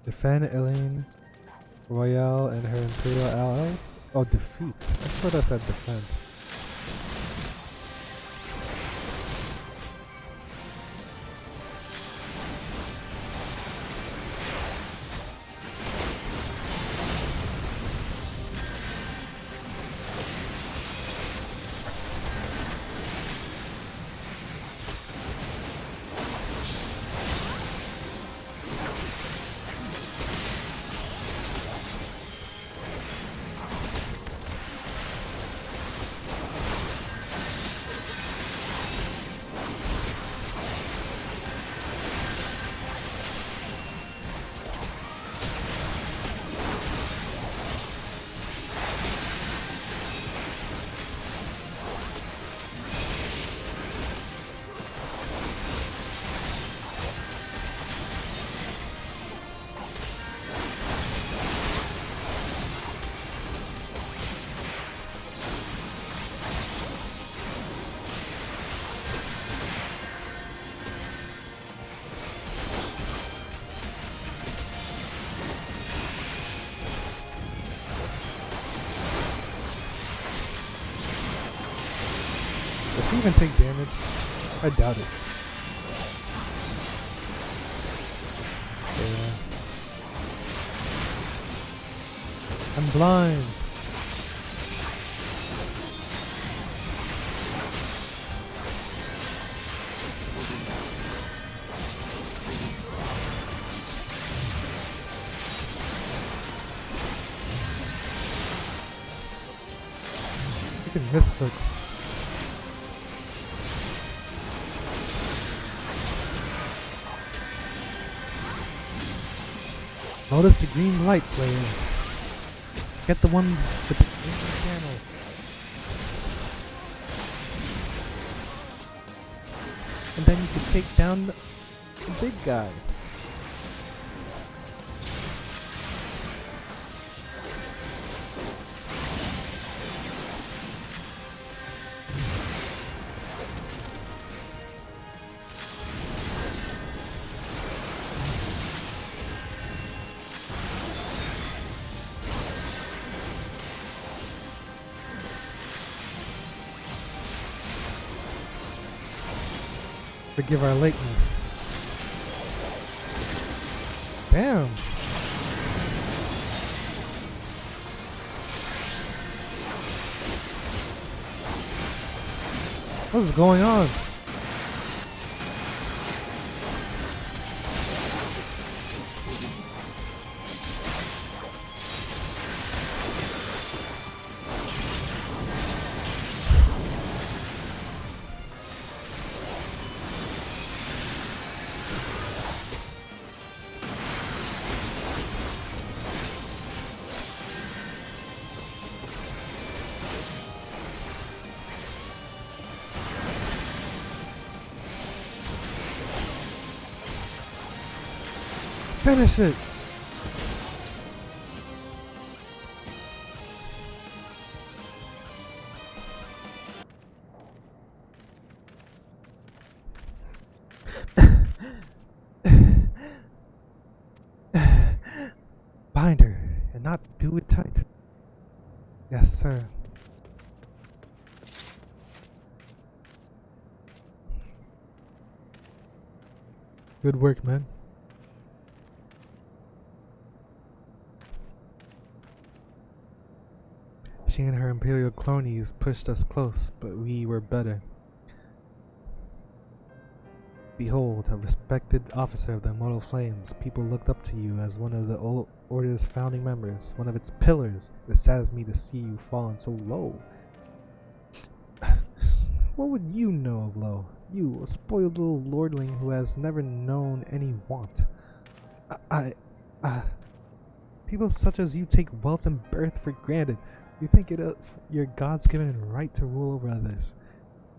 Defend Elaine Royale and her Imperial allies? Oh, defeat. I thought I said defend. Does she even take damage? I doubt it. Yeah. I'm blind. You can misclicks. Notice the green light, player. Get the one with the green panel. And then you can take down the big guy. Forgive our lateness. Damn. What is going on? Finish it! Bind her and not do it tight. Yes, sir. Good work, man. She and her imperial cronies pushed us close, but we were better. Behold, a respected officer of the Immortal Flames. People looked up to you as one of the old Order's founding members, one of its pillars. It saddens me to see you fallen so low. What would you know of low? You, a spoiled little lordling who has never known any want. People such as you take wealth and birth for granted. You think it your God's given right to rule over others.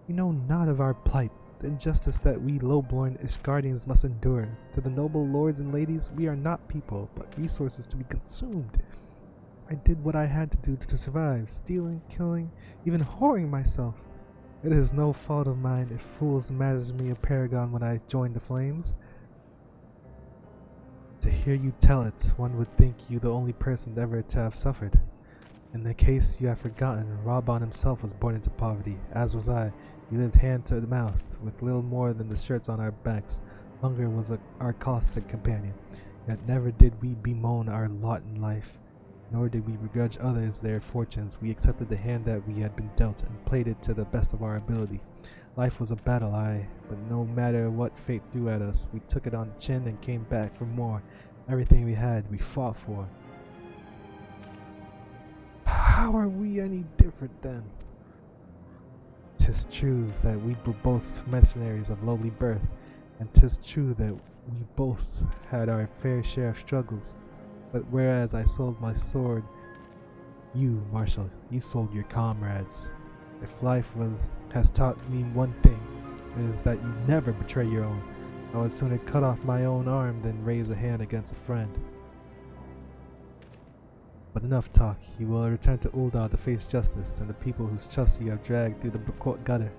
You know not of our plight, the injustice that we low-born Ishgardians must endure. To the noble lords and ladies, we are not people, but resources to be consumed. I did what I had to do to survive, stealing, killing, even whoring myself. It is no fault of mine if fools imagined me a paragon when I joined the flames. To hear you tell it, one would think you the only person ever to have suffered. In the case you have forgotten, Raban himself was born into poverty, as was I. We lived hand to mouth, with little more than the shirts on our backs. Hunger was our constant companion, yet never did we bemoan our lot in life, nor did we begrudge others their fortunes. We accepted the hand that we had been dealt, and played it to the best of our ability. Life was a battle, aye, but no matter what fate threw at us, we took it on the chin and came back for more. Everything we had, we fought for. How are we any different then? 'Tis true that we were both mercenaries of lowly birth, and 'tis true that we both had our fair share of struggles. But whereas I sold my sword, you, Marshal, you sold your comrades. If life has taught me one thing, it is that you never betray your own. I would sooner cut off my own arm than raise a hand against a friend. But enough talk. You will return to Ul'dah to face justice and the people whose trust you have dragged through the court gutter.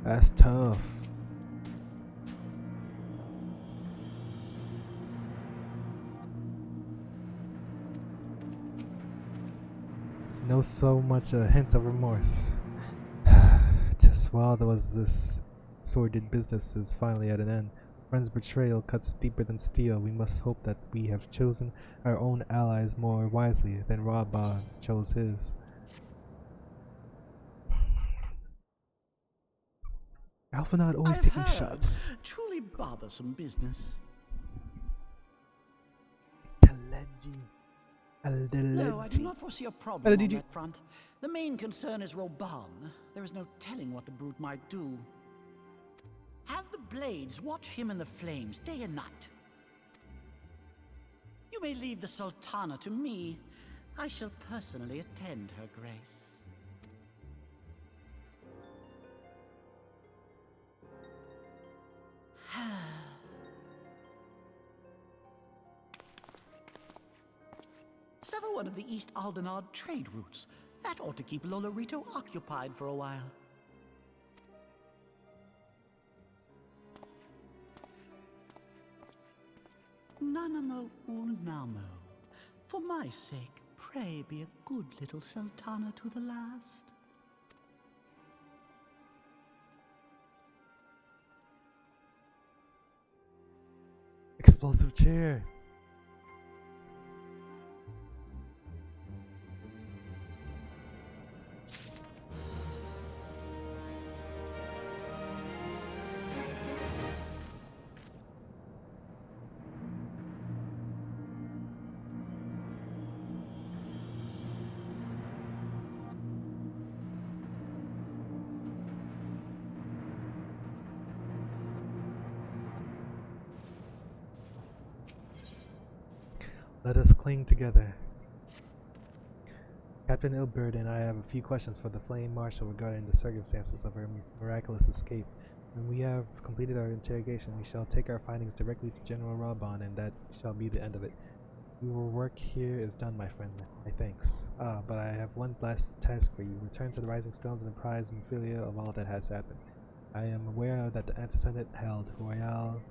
That's tough. No so much a hint of remorse. Tis while there was this sordid business is finally at an end. Friend's betrayal cuts deeper than steel. We must hope that we have chosen our own allies more wisely than Raban chose his. Alphanot always taking shots. Truly bothersome business. No, I do not foresee a problem on that front. The main concern is Raban. There is no telling what the brute might do. Have the blades watch him in the flames day and night. You may leave the Sultana to me. I shall personally attend her grace. Sever one of the East Aldenard trade routes. That ought to keep Lolorito occupied for a while. Nanamo Ulnamo. For my sake, pray be a good little Sultana to the last. Explosive chair. Let us cling together. Captain Ilbert and I have a few questions for the Flame Marshal regarding the circumstances of her miraculous escape. When we have completed our interrogation, we shall take our findings directly to General Raban, and that shall be the end of it. Your work here is done, my friend. My thanks. But I have one last task for you. Return to the Rising Stones and apprise Ophelia of all that has happened. I am aware that the antecedent held Royale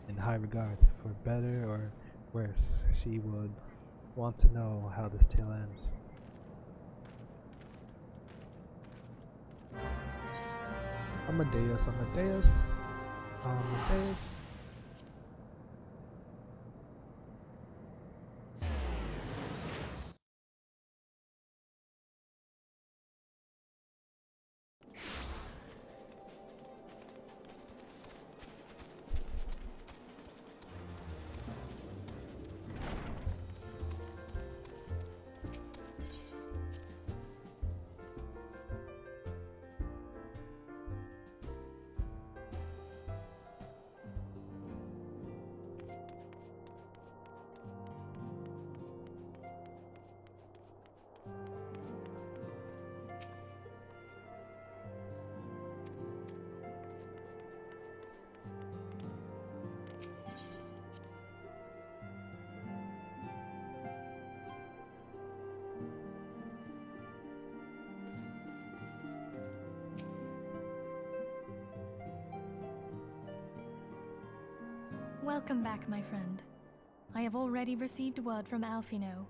in high regard. For better or worse, she would want to know how this tale ends. Amadeus, Amadeus, Amadeus. Welcome back, my friend. I have already received word from Alfino.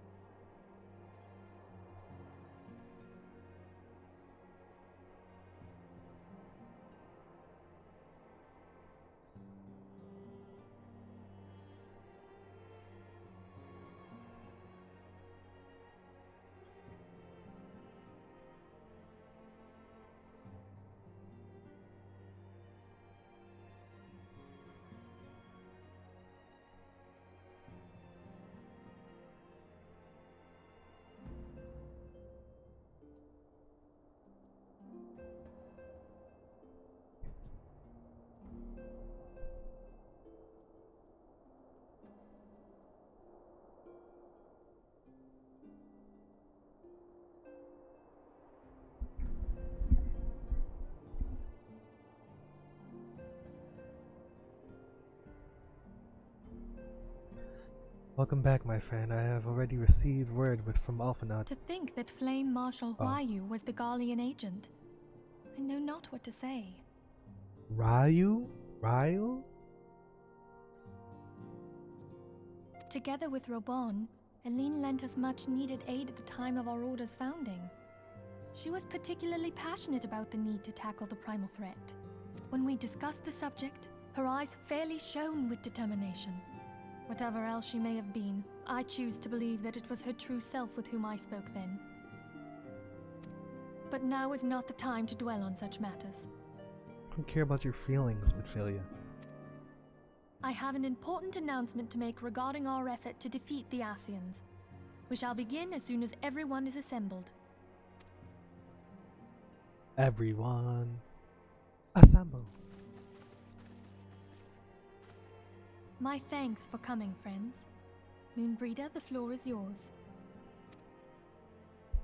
Welcome back, my friend. I have already received word from Alphinaud. To think that Flame Marshal Huayu was the Garlean agent. I know not what to say. Ryu? Ryu? Together with Robon, Eileen lent us much needed aid at the time of our Order's founding. She was particularly passionate about the need to tackle the primal threat. When we discussed the subject, her eyes fairly shone with determination. Whatever else she may have been, I choose to believe that it was her true self with whom I spoke then. But now is not the time to dwell on such matters. I don't care about your feelings, Ophelia. I have an important announcement to make regarding our effort to defeat the Asians. We shall begin as soon as everyone is assembled. Everyone, assemble. My thanks for coming, friends. Moonbreeder, the floor is yours.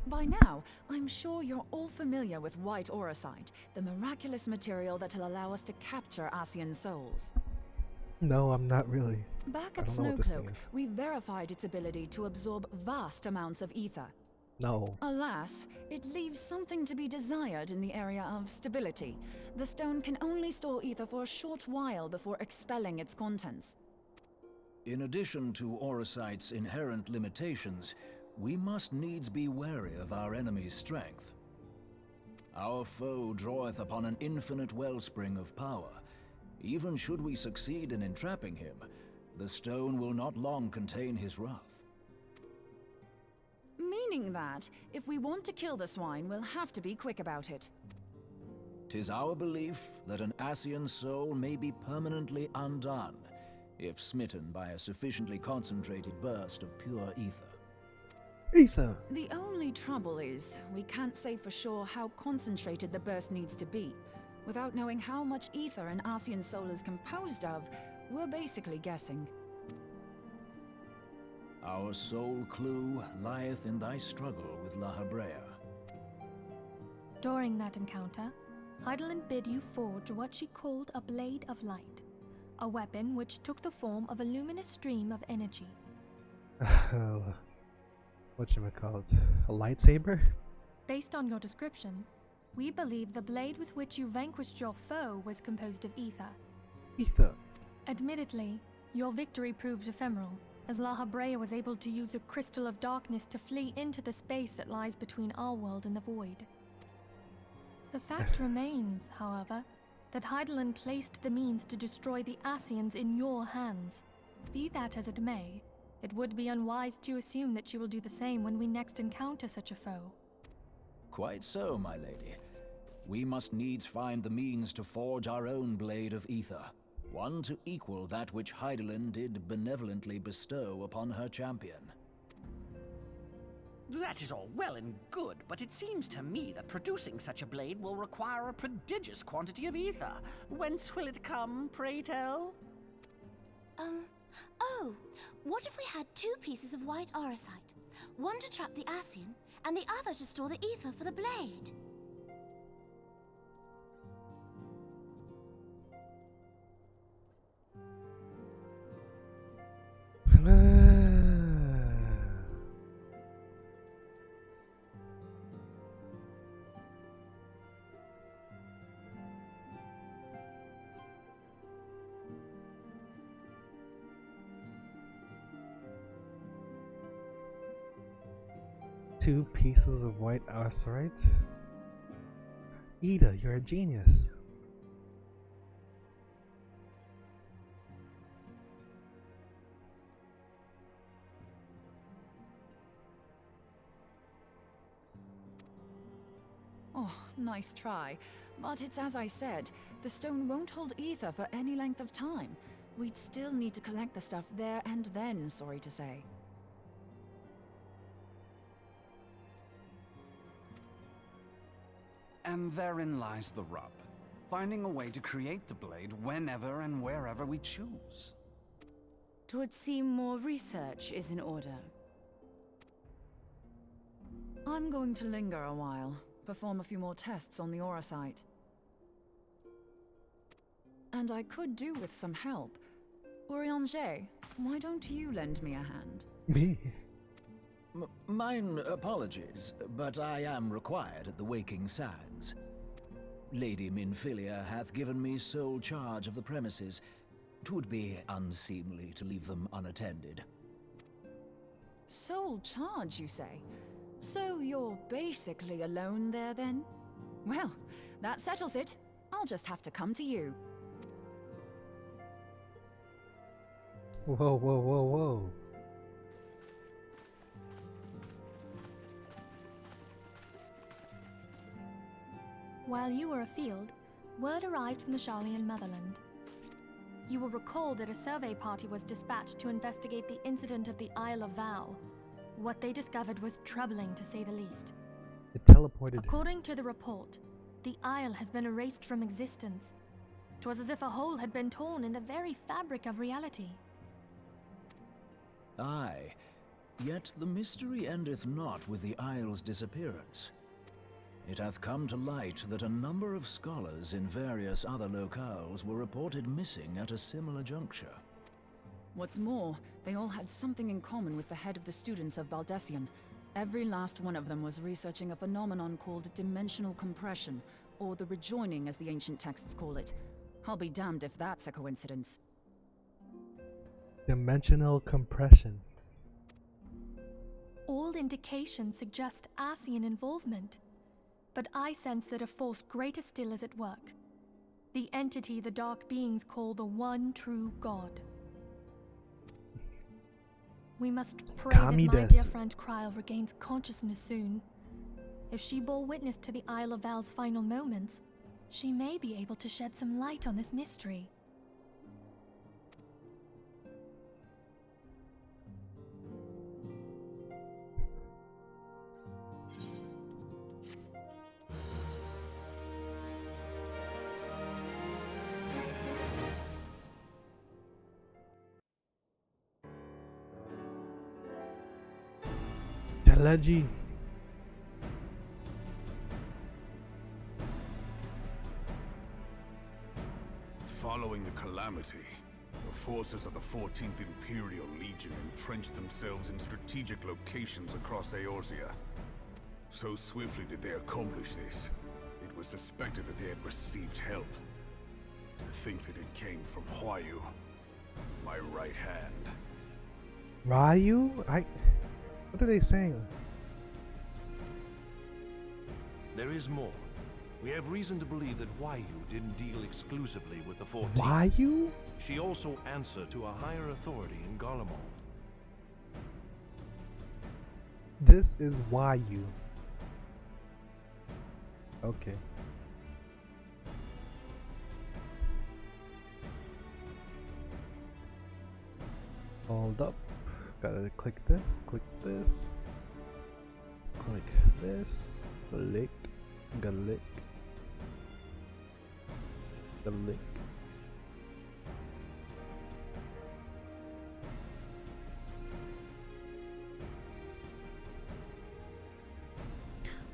By now, I'm sure you're all familiar with White Auracite, the miraculous material that'll allow us to capture Asian souls. No, I'm not really. Back at Snowcloak, we verified its ability to absorb vast amounts of ether. No. Alas, it leaves something to be desired in the area of stability. The stone can only store ether for a short while before expelling its contents. In addition to Auracite's inherent limitations, we must needs be wary of our enemy's strength. Our foe draweth upon an infinite wellspring of power. Even should we succeed in entrapping him, the stone will not long contain his wrath. Meaning that, if we want to kill the swine, we'll have to be quick about it. 'Tis our belief that an Asian soul may be permanently undone, if smitten by a sufficiently concentrated burst of pure ether. Ether! The only trouble is, we can't say for sure how concentrated the burst needs to be. Without knowing how much ether an Asian soul is composed of, we're basically guessing. Our sole clue lieth in thy struggle with La Habrea. During that encounter, Heidelin bid you forge what she called a Blade of Light, a weapon which took the form of a luminous stream of energy. Whatchamacallit? A lightsaber? Based on your description, we believe the blade with which you vanquished your foe was composed of ether. Ether. Admittedly, your victory proved ephemeral, as La Habrea was able to use a crystal of darkness to flee into the space that lies between our world and the void. The fact remains, however, that Hydaelyn placed the means to destroy the Ascians in your hands. Be that as it may, it would be unwise to assume that you will do the same when we next encounter such a foe. Quite so, my lady. We must needs find the means to forge our own blade of ether, one to equal that which Hydaelyn did benevolently bestow upon her champion. That is all well and good, but it seems to me that producing such a blade will require a prodigious quantity of ether. Whence will it come, pray tell? Oh, what if we had 2 pieces of white auricite? One to trap the Ascian, and the other to store the ether for the blade. Two pieces of white auricite? Ida, you're a genius. Oh, nice try. But it's as I said, the stone won't hold ether for any length of time. We'd still need to collect the stuff there and then, sorry to say. And therein lies the rub. Finding a way to create the blade whenever and wherever we choose. Twould seem more research is in order. I'm going to linger a while, perform a few more tests on the auricite. And I could do with some help. Urianger, why don't you lend me a hand? Me? Mine apologies, but I am required at the Waking Sands. Lady Minfilia hath given me sole charge of the premises. 'Twould be unseemly to leave them unattended. Sole charge, you say? So you're basically alone there, then? Well, that settles it. I'll just have to come to you. Whoa, whoa, whoa, whoa. While you were afield, word arrived from the Sharlayan motherland. You will recall that a survey party was dispatched to investigate the incident at the Isle of Val. What they discovered was troubling, to say the least. It teleported. According to the report, the Isle has been erased from existence. 'Twas as if a hole had been torn in the very fabric of reality. Aye, yet the mystery endeth not with the Isle's disappearance. It hath come to light that a number of scholars in various other locales were reported missing at a similar juncture. What's more, they all had something in common with the head of the students of Baldessian. Every last one of them was researching a phenomenon called dimensional compression, or the rejoining as the ancient texts call it. I'll be damned if that's a coincidence. Dimensional compression. All indications suggest Ascian involvement. But I sense that a force greater still is at work. The entity the Dark Beings call the one true God. We must pray that my dear friend Kryl regains consciousness soon. If she bore witness to the Isle of Val's final moments, she may be able to shed some light on this mystery. Leggy. Following the calamity, The forces of the 14th Imperial Legion entrenched themselves in strategic locations across Eorzea. So swiftly did they accomplish this, it was suspected that they had received help. To think that it came from Huayu, my right hand. Ryu? What are they saying? There is more. We have reason to believe that Huayu didn't deal exclusively with the 14th. Huayu? She also answered to a higher authority in Garlemald. This is Huayu. Okay. Hold up. Gotta click this, click this, click this, click, click, click.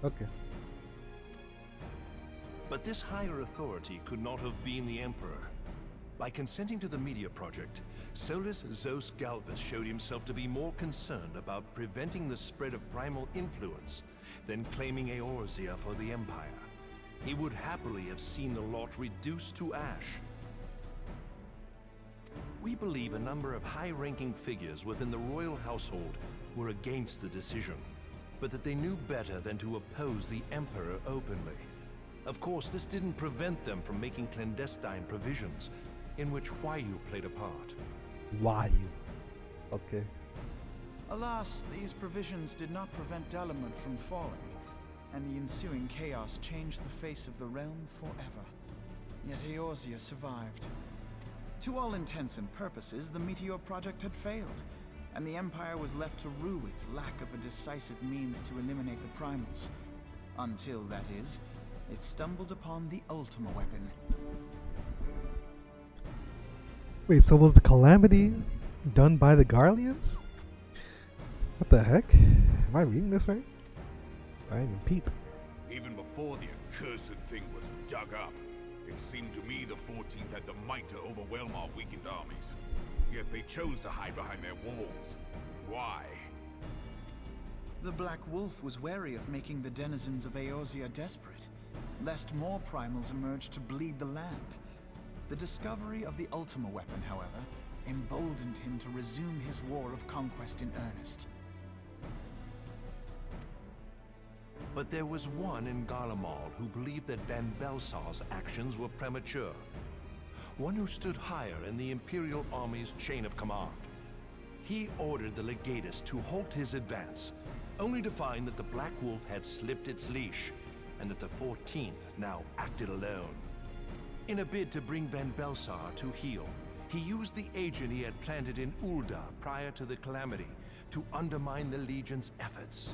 Okay. But this higher authority could not have been the Emperor. By consenting to the media project, Solus Zos Galvus showed himself to be more concerned about preventing the spread of primal influence than claiming Eorzea for the Empire. He would happily have seen the lot reduced to ash. We believe a number of high-ranking figures within the royal household were against the decision, but that they knew better than to oppose the Emperor openly. Of course, this didn't prevent them from making clandestine provisions, in which Huayu played a part. Huayu. Okay. Alas, these provisions did not prevent Dalamud from falling, and the ensuing chaos changed the face of the realm forever. Yet Eorzea survived. To all intents and purposes, the Meteor Project had failed, and the Empire was left to rue its lack of a decisive means to eliminate the primals. Until, that is, it stumbled upon the Ultima weapon. Wait, so was the calamity done by the Garleans? What the heck? Am I reading this right? I didn't even peep. Even before the accursed thing was dug up, it seemed to me the 14th had the might to overwhelm our weakened armies. Yet they chose to hide behind their walls. Why? The Black Wolf was wary of making the denizens of Eorzea desperate, lest more primals emerge to bleed the land. The discovery of the Ultima weapon, however, emboldened him to resume his war of conquest in earnest. But there was one in Garlemald who believed that Van Belsar's actions were premature. One who stood higher in the Imperial Army's chain of command. He ordered the Legatus to halt his advance, only to find that the Black Wolf had slipped its leash, and that the 14th now acted alone. In a bid to bring Van Belsar to heel, he used the agent he had planted in Ul'dah prior to the calamity to undermine the Legion's efforts.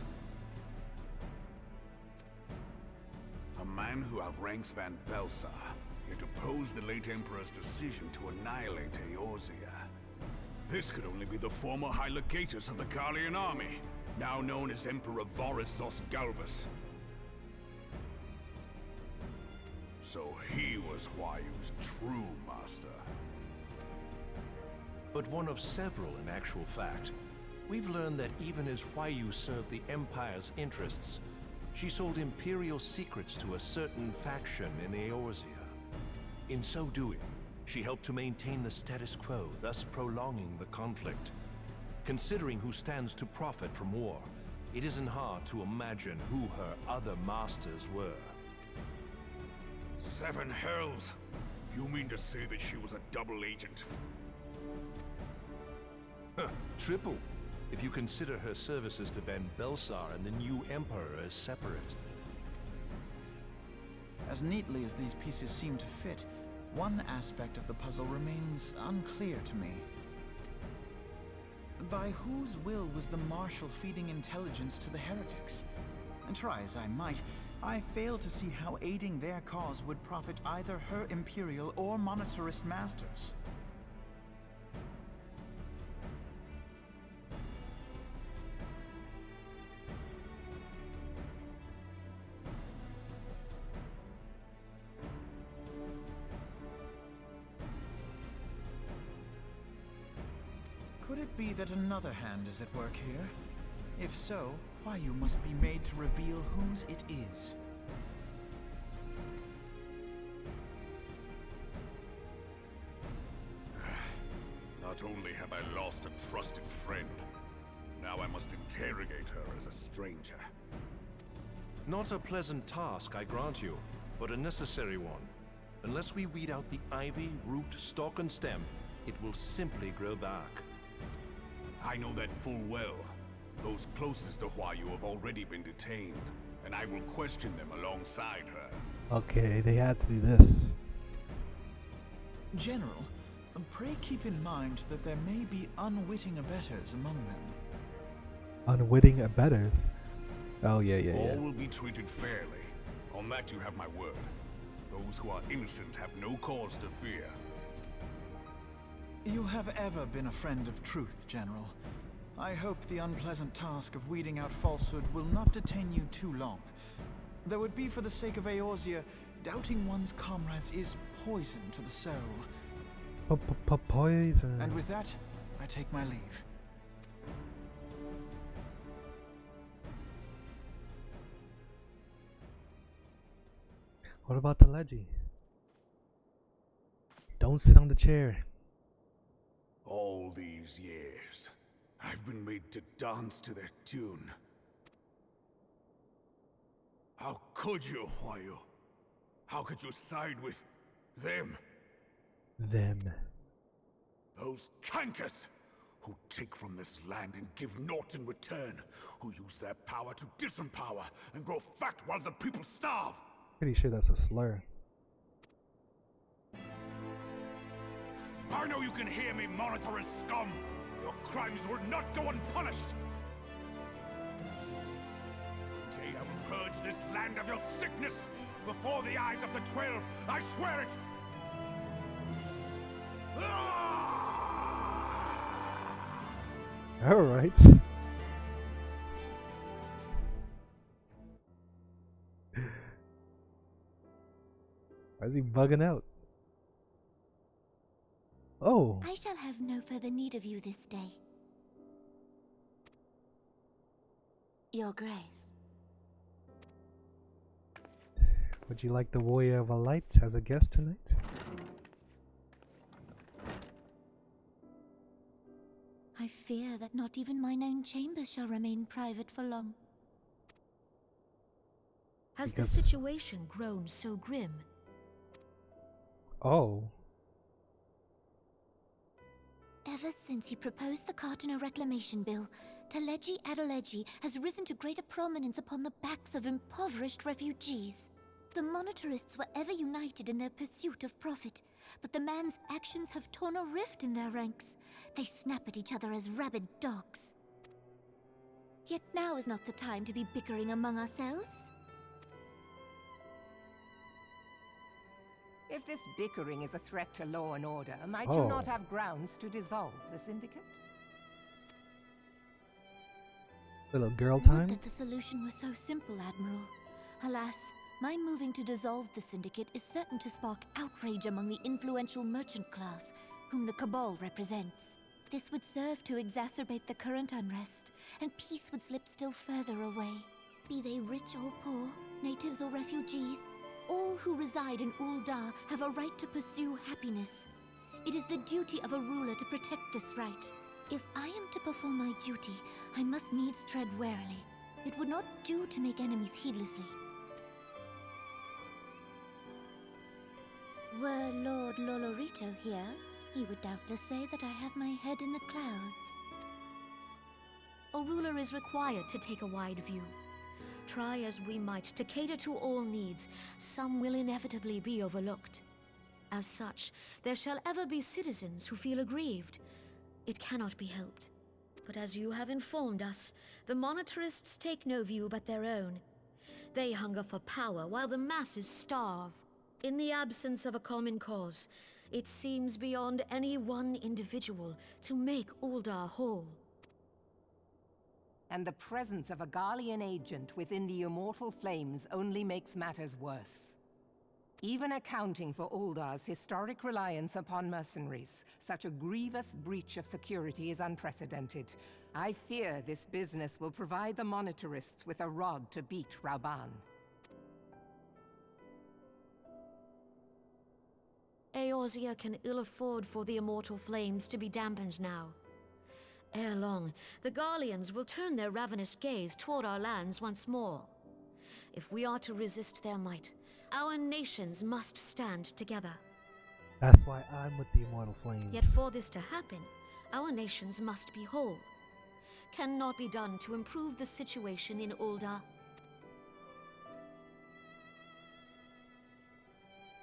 A man who outranks Van Belsar, yet opposed the late Emperor's decision to annihilate Eorzea. This could only be the former High Legatus of the Garlean army, now known as Emperor Voris Zos Galvus. So he was Huayu's true master. But one of several in actual fact. We've learned that even as Huayu served the Empire's interests, she sold Imperial secrets to a certain faction in Eorzea. In so doing, she helped to maintain the status quo, thus prolonging the conflict. Considering who stands to profit from war, it isn't hard to imagine who her other masters were. Seven hells! You mean to say that she was a double agent? Triple, if you consider her services to Van Belsar and the new Emperor as separate. As neatly as these pieces seem to fit, one aspect of the puzzle remains unclear to me. By whose will was the Marshal feeding intelligence to the heretics? And try as I might, I fail to see how aiding their cause would profit either her Imperial or Monetarist masters. Could it be that another hand is at work here? If so, why you must be made to reveal whose it is. Not only have I lost a trusted friend, now I must interrogate her as a stranger. Not a pleasant task, I grant you, but a necessary one. Unless we weed out the ivy, root, stalk, and stem, it will simply grow back. I know that full well. Those closest to Huayu have already been detained, and I will question them alongside her. Okay, they had to do this. General, pray keep in mind that there may be unwitting abettors among them. Unwitting abettors? Oh, yeah. All will be treated fairly. On that you have my word. Those who are innocent have no cause to fear. You have ever been a friend of truth, General. I hope the unpleasant task of weeding out falsehood will not detain you too long. Though it be for the sake of Eorzea, doubting one's comrades is poison to the soul. Poison. And with that, I take my leave. What about the Leggy? Don't sit on the chair. All these years, I've been made to dance to their tune. How could you, Huayu? How could you side with them? Them. Those cankers who take from this land and give naught in return, who use their power to disempower and grow fat while the people starve. Pretty sure that's a slur. I know you can hear me, monitorous scum! Your crimes will not go unpunished! Today I will purge this land of your sickness! Before the eyes of the 12, I swear it! Alright. Why is he bugging out? Oh! I shall have no further need of you this day. Your Grace. Would you like the Warrior of a Light as a guest tonight? I fear that not even mine own chambers shall remain private for long. Has the situation grown so grim? Oh. Ever since he proposed the Cartano Reclamation Bill, Teleji Adeleji has risen to greater prominence upon the backs of impoverished refugees. The monetarists were ever united in their pursuit of profit, but the man's actions have torn a rift in their ranks. They snap at each other as rabid dogs. Yet now is not the time to be bickering among ourselves. If this bickering is a threat to law and order, might you not have grounds to dissolve the syndicate? Little girl Would time? that the solution were so simple, Admiral. Alas, my moving to dissolve the syndicate is certain to spark outrage among the influential merchant class, whom the Cabal represents. This would serve to exacerbate the current unrest, and peace would slip still further away. Be they rich or poor, natives or refugees, all who reside in Ul'dah have a right to pursue happiness. It is the duty of a ruler to protect this right. If I am to perform my duty, I must needs tread warily. It would not do to make enemies heedlessly. Were Lord Lolorito here, he would doubtless say that I have my head in the clouds. A ruler is required to take a wide view. Try as we might to cater to all needs, some will inevitably be overlooked. As such, there shall ever be citizens who feel aggrieved. It cannot be helped. But as you have informed us, the monetarists take no view but their own. They hunger for power while the masses starve. In the absence of a common cause, it seems beyond any one individual to make Ul'dah whole. And the presence of a Garlean agent within the Immortal Flames only makes matters worse. Even accounting for Uldar's historic reliance upon mercenaries, such a grievous breach of security is unprecedented. I fear this business will provide the monetarists with a rod to beat Rauban. Eorzea can ill afford for the immortal flames to be dampened now. Ere long, the Garleans will turn their ravenous gaze toward our lands once more. If we are to resist their might, our nations must stand together. That's why I'm with the immortal flames. Yet for this to happen, our nations must be whole. Cannot be done to improve the situation in Ul'dah.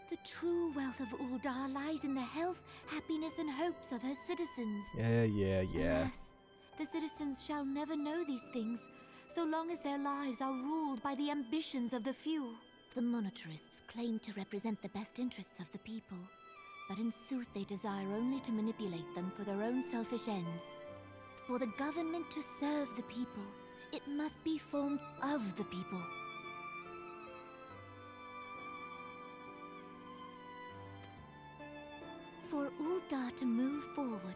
The true wealth of Ul'dah lies in the health, happiness, and hopes of her citizens. Yeah. Alas, the citizens shall never know these things, so long as their lives are ruled by the ambitions of the few. The monetarists claim to represent the best interests of the people, but in sooth they desire only to manipulate them for their own selfish ends. For the government to serve the people, it must be formed of the people. For Ul'dah to move forward,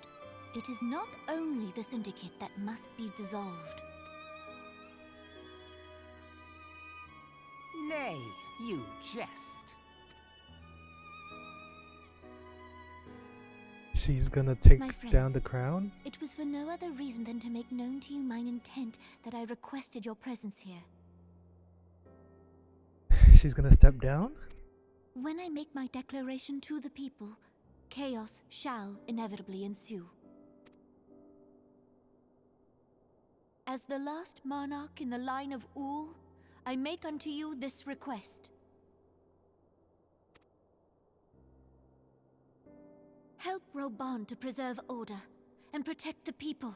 it is not only the Syndicate that must be dissolved. Nay, you jest. She's gonna take My friends, down the crown? It was for no other reason than to make known to you mine intent that I requested your presence here. She's gonna step down? When I make my declaration to the people, chaos shall inevitably ensue. As the last monarch in the line of Ul, I make unto you this request. Help Rauban to preserve order and protect the people.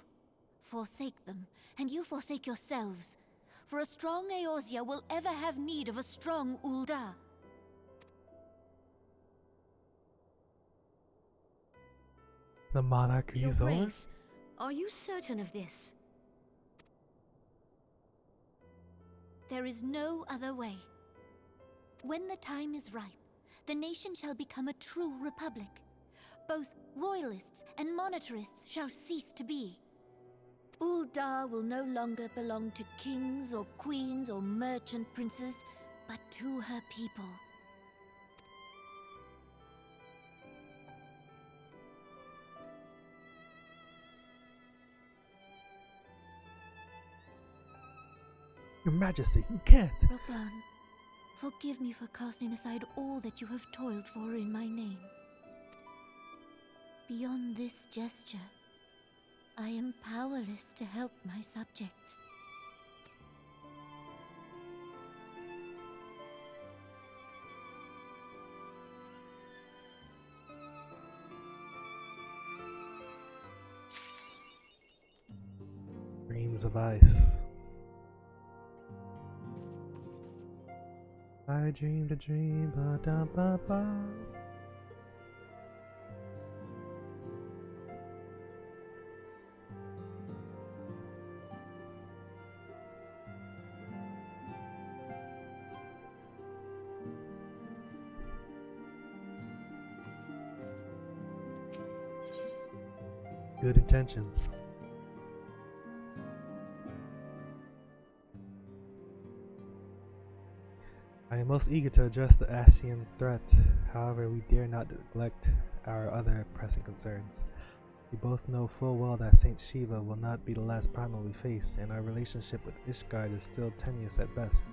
Forsake them, and you forsake yourselves. For a strong Eorzea will ever have need of a strong Ul'dah. The monarchy Your is over? Grace, are you certain of this? There is no other way. When the time is ripe, the nation shall become a true republic. Both royalists and monetarists shall cease to be. Ul'dah will no longer belong to kings or queens or merchant princes, but to her people. Your Majesty, you can't! Rauban, forgive me for casting aside all that you have toiled for in my name. Beyond this gesture, I am powerless to help my subjects. Dreams of ice. I dreamed a dream, ba-da-ba-ba. Good intentions. I am most eager to address the Ascian threat. However, we dare not neglect our other pressing concerns. We both know full well that Saint Shiva will not be the last primal we face, and our relationship with Ishgard is still tenuous at best.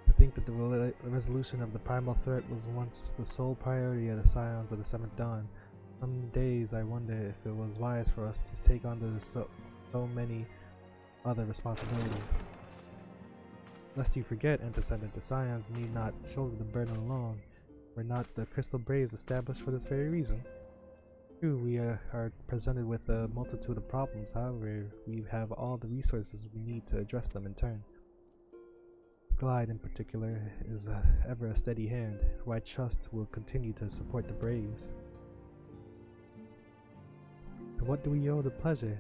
I think that the resolution of the primal threat was once the sole priority of the Scions of the Seventh Dawn. Some days I wonder if it was wise for us to take on so many other responsibilities. Lest you forget, Antecedent, the Scions need not shoulder the burden alone. Were not the Crystal Braves established for this very reason? True, we are presented with a multitude of problems, however, we have all the resources we need to address them in turn. Glide, in particular, is ever a steady hand, who I trust will continue to support the Braves. To what do we owe the pleasure?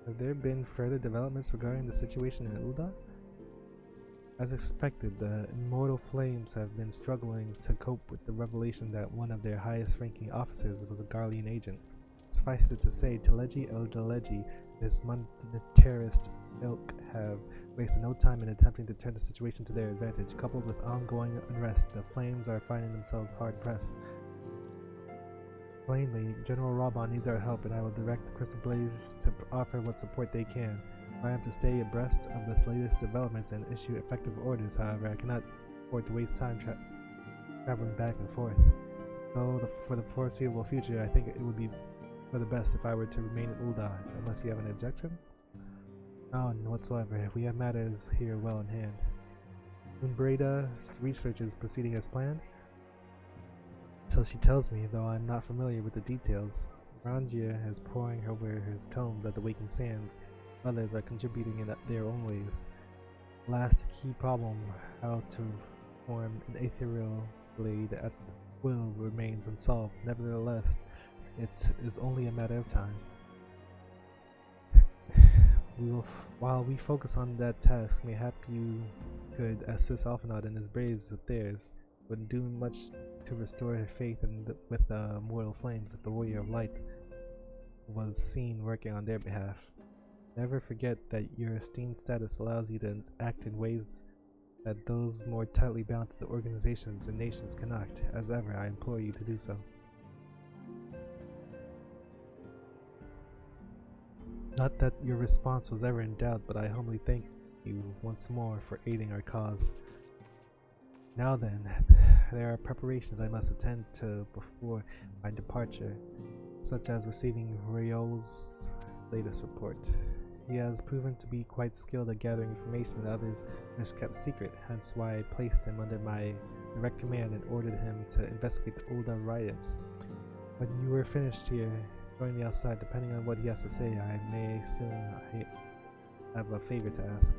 Have there been further developments regarding the situation in Ul'dah? As expected, the immortal flames have been struggling to cope with the revelation that one of their highest-ranking officers was a Garlean agent. Suffice it to say, Teleji El Deleji and his monetarist ilk have wasted no time in attempting to turn the situation to their advantage. Coupled with ongoing unrest, the flames are finding themselves hard-pressed. Plainly, General Raban needs our help, and I will direct the Crystal Blaze to offer what support they can. If I am to stay abreast of the latest developments and issue effective orders, however, I cannot afford to waste time traveling back and forth. So, for the foreseeable future, I think it would be for the best if I were to remain in Ul'dah, unless you have an objection? None whatsoever. We have matters here well in hand. Umbrada's research is proceeding as planned, so she tells me, though I'm not familiar with the details. Rangia is poring over his tomes at the Waking Sands. Others are contributing in their own ways. Last key problem, how to form an ethereal blade at will, remains unsolved. Nevertheless, it is only a matter of time. While we focus on that task, mayhap you could assist Alphinaud and his braves with theirs. Wouldn't do much to restore her faith with the mortal flames if the Warrior of Light was seen working on their behalf. Never forget that your esteemed status allows you to act in ways that those more tightly bound to the organizations and nations cannot. As ever, I implore you to do so. Not that your response was ever in doubt, but I humbly thank you once more for aiding our cause. Now then, there are preparations I must attend to before my departure, such as receiving Riol's latest report. He has proven to be quite skilled at gathering information that others have kept secret, hence why I placed him under my direct command and ordered him to investigate the Ul'dah riots. When you are finished here, join me outside. Depending on what he has to say, I may soon have a favor to ask.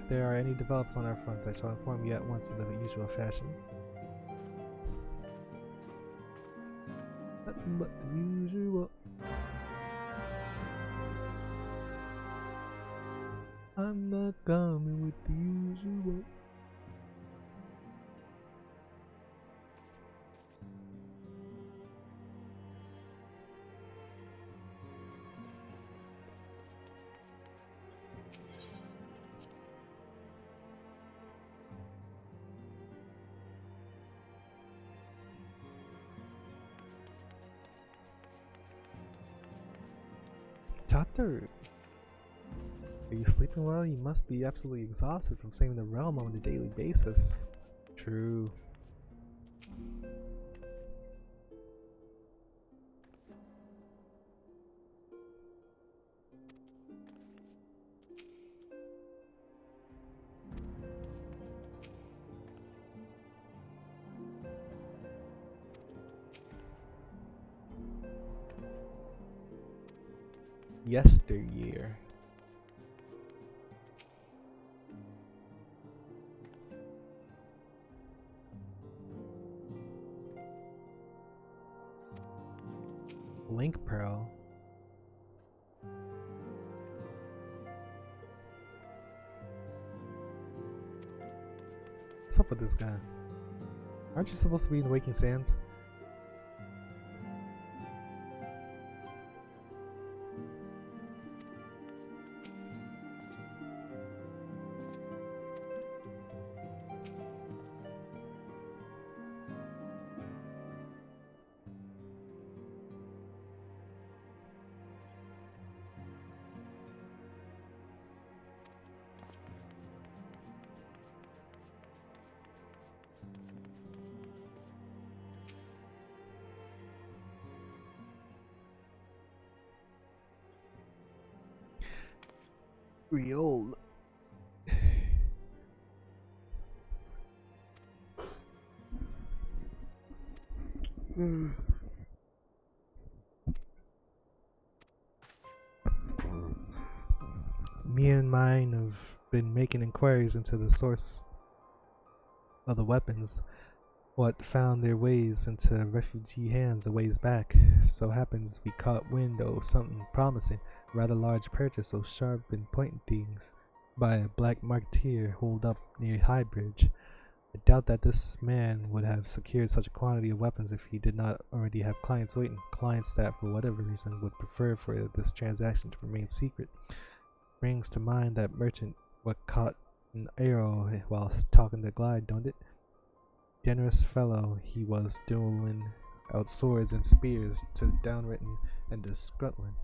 If there are any developments on our front, I shall inform you at once in the usual fashion. Nothing but the usual. I'm not coming with the usual. Tatar, are you sleeping well? You must be absolutely exhausted from saving the realm on a daily basis. True. Yesteryear. Link Pearl. What's up with this guy? Aren't you supposed to be in the Waking Sands? Riol. Me and mine have been making inquiries into the source of the weapons, what found their ways into refugee hands a ways back. So happens we caught wind of something promising, a rather large purchase so sharp and pointing things. by a black marketeer holed up near High Bridge. I doubt that this man would have secured such a quantity of weapons if he did not already have clients waiting, clients that for whatever reason would prefer for this transaction to remain secret. Brings to mind that merchant what caught an arrow while talking to Glide, don't it? Generous fellow he was, dueling out swords and spears to the downwritten and disgruntling.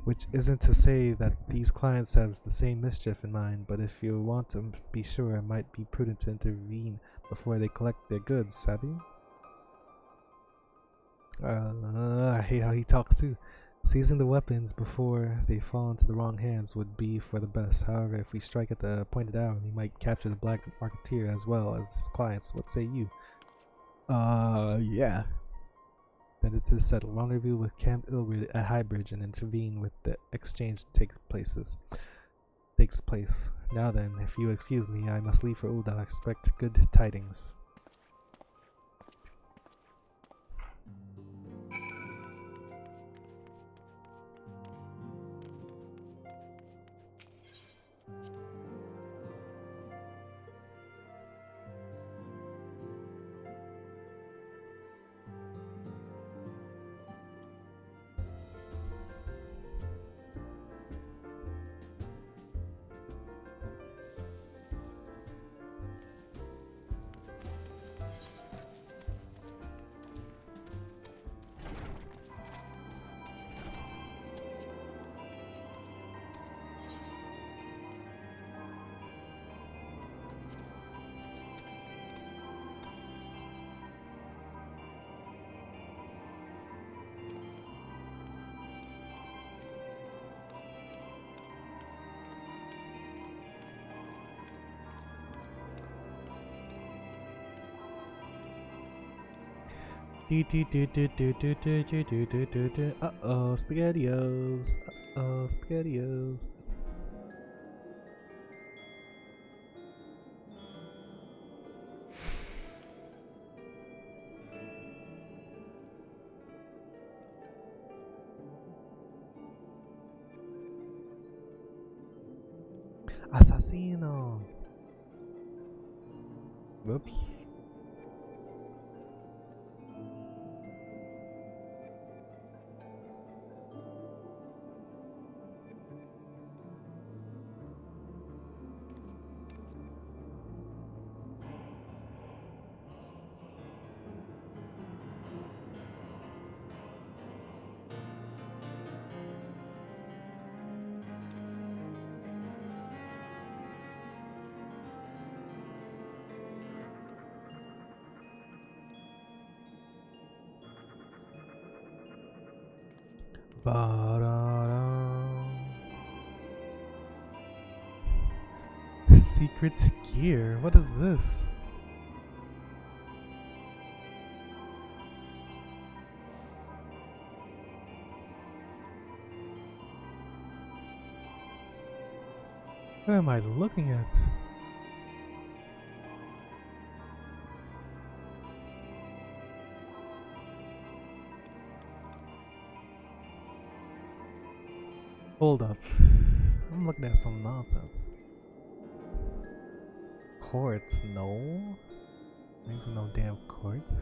Which isn't to say that these clients have the same mischief in mind, but if you want to be sure, it might be prudent to intervene before they collect their goods, savvy? I hate how he talks too. Seizing the weapons before they fall into the wrong hands would be for the best. However, if we strike at the appointed hour, we might capture the black marketeer as well as his clients. What say you? Yeah. Then it is settled. Rendezvous with Camp Ilwood at Highbridge and intervene with the exchange takes place. Now then, if you excuse me, I must leave for Ul'dah. Expect good tidings. Uh-oh, SpaghettiOs. Uh-oh, SpaghettiOs. Assassino. Whoops. Secret gear? What is this? What am I looking at? Hold up. I'm looking at some nonsense. Quartz? No. There's no damn quartz.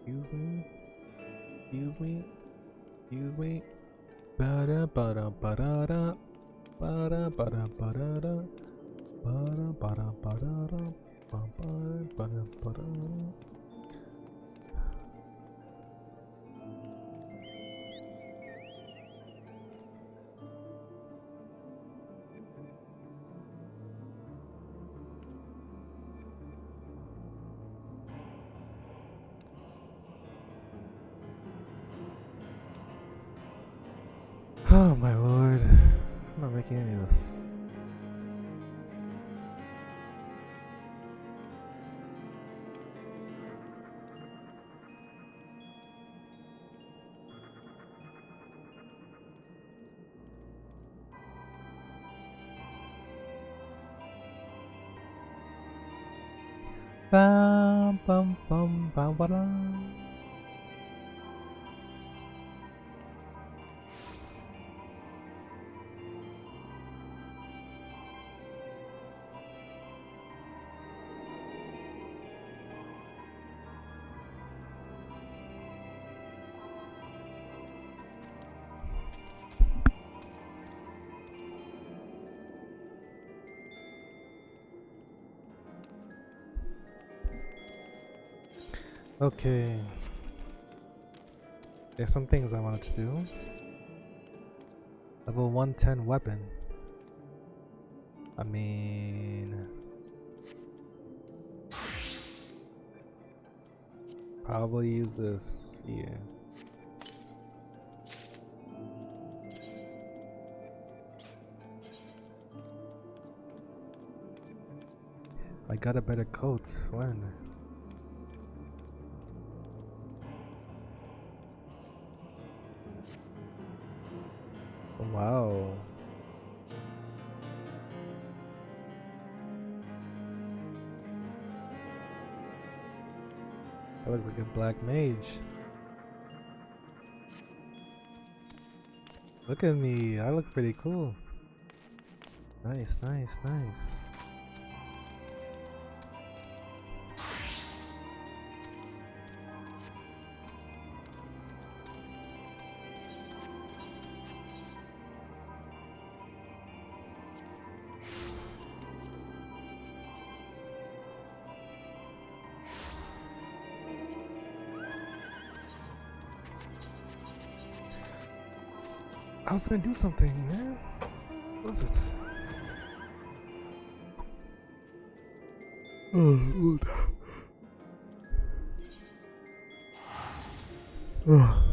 Excuse me? Excuse me? Excuse me? Ba-da ba-da ba-da-da. Ba-da ba-da ba-da-da. Ba-da ba-da ba-da-da. Ba-ba-da ba-da ba-da-da. Oh my lord, I'm not making any of this. Bum bum bum bum ba-da. Okay. There's some things I wanted to do. Level 110 weapon. I mean... probably use this, yeah. I got a better coat. When? Wow. I look like a black mage. Look at me, I look pretty cool. Nice, nice, nice. I was gonna do something, man. What was it? Oh, oh.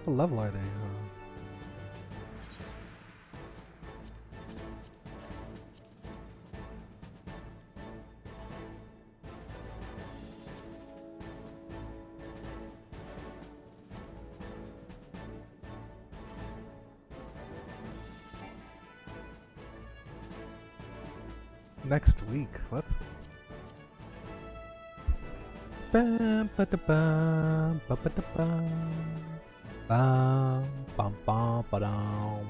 What level are they? Next week, what? Bam, ba da bam, ba ba da bam, bam, bam, bam, ba dam.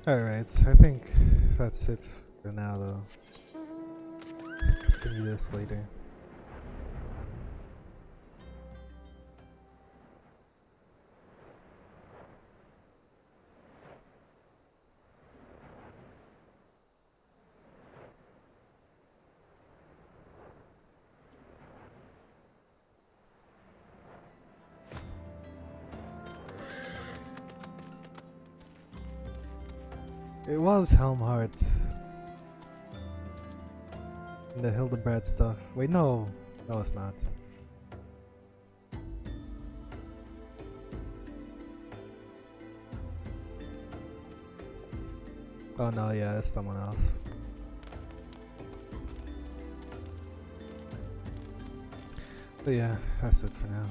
Alright, I think that's it for now though. Continue this later. It was Helmhart. And the Hildebrat stuff. Wait, no. No, it's not. Oh no, yeah, it's someone else. But yeah, that's it for now.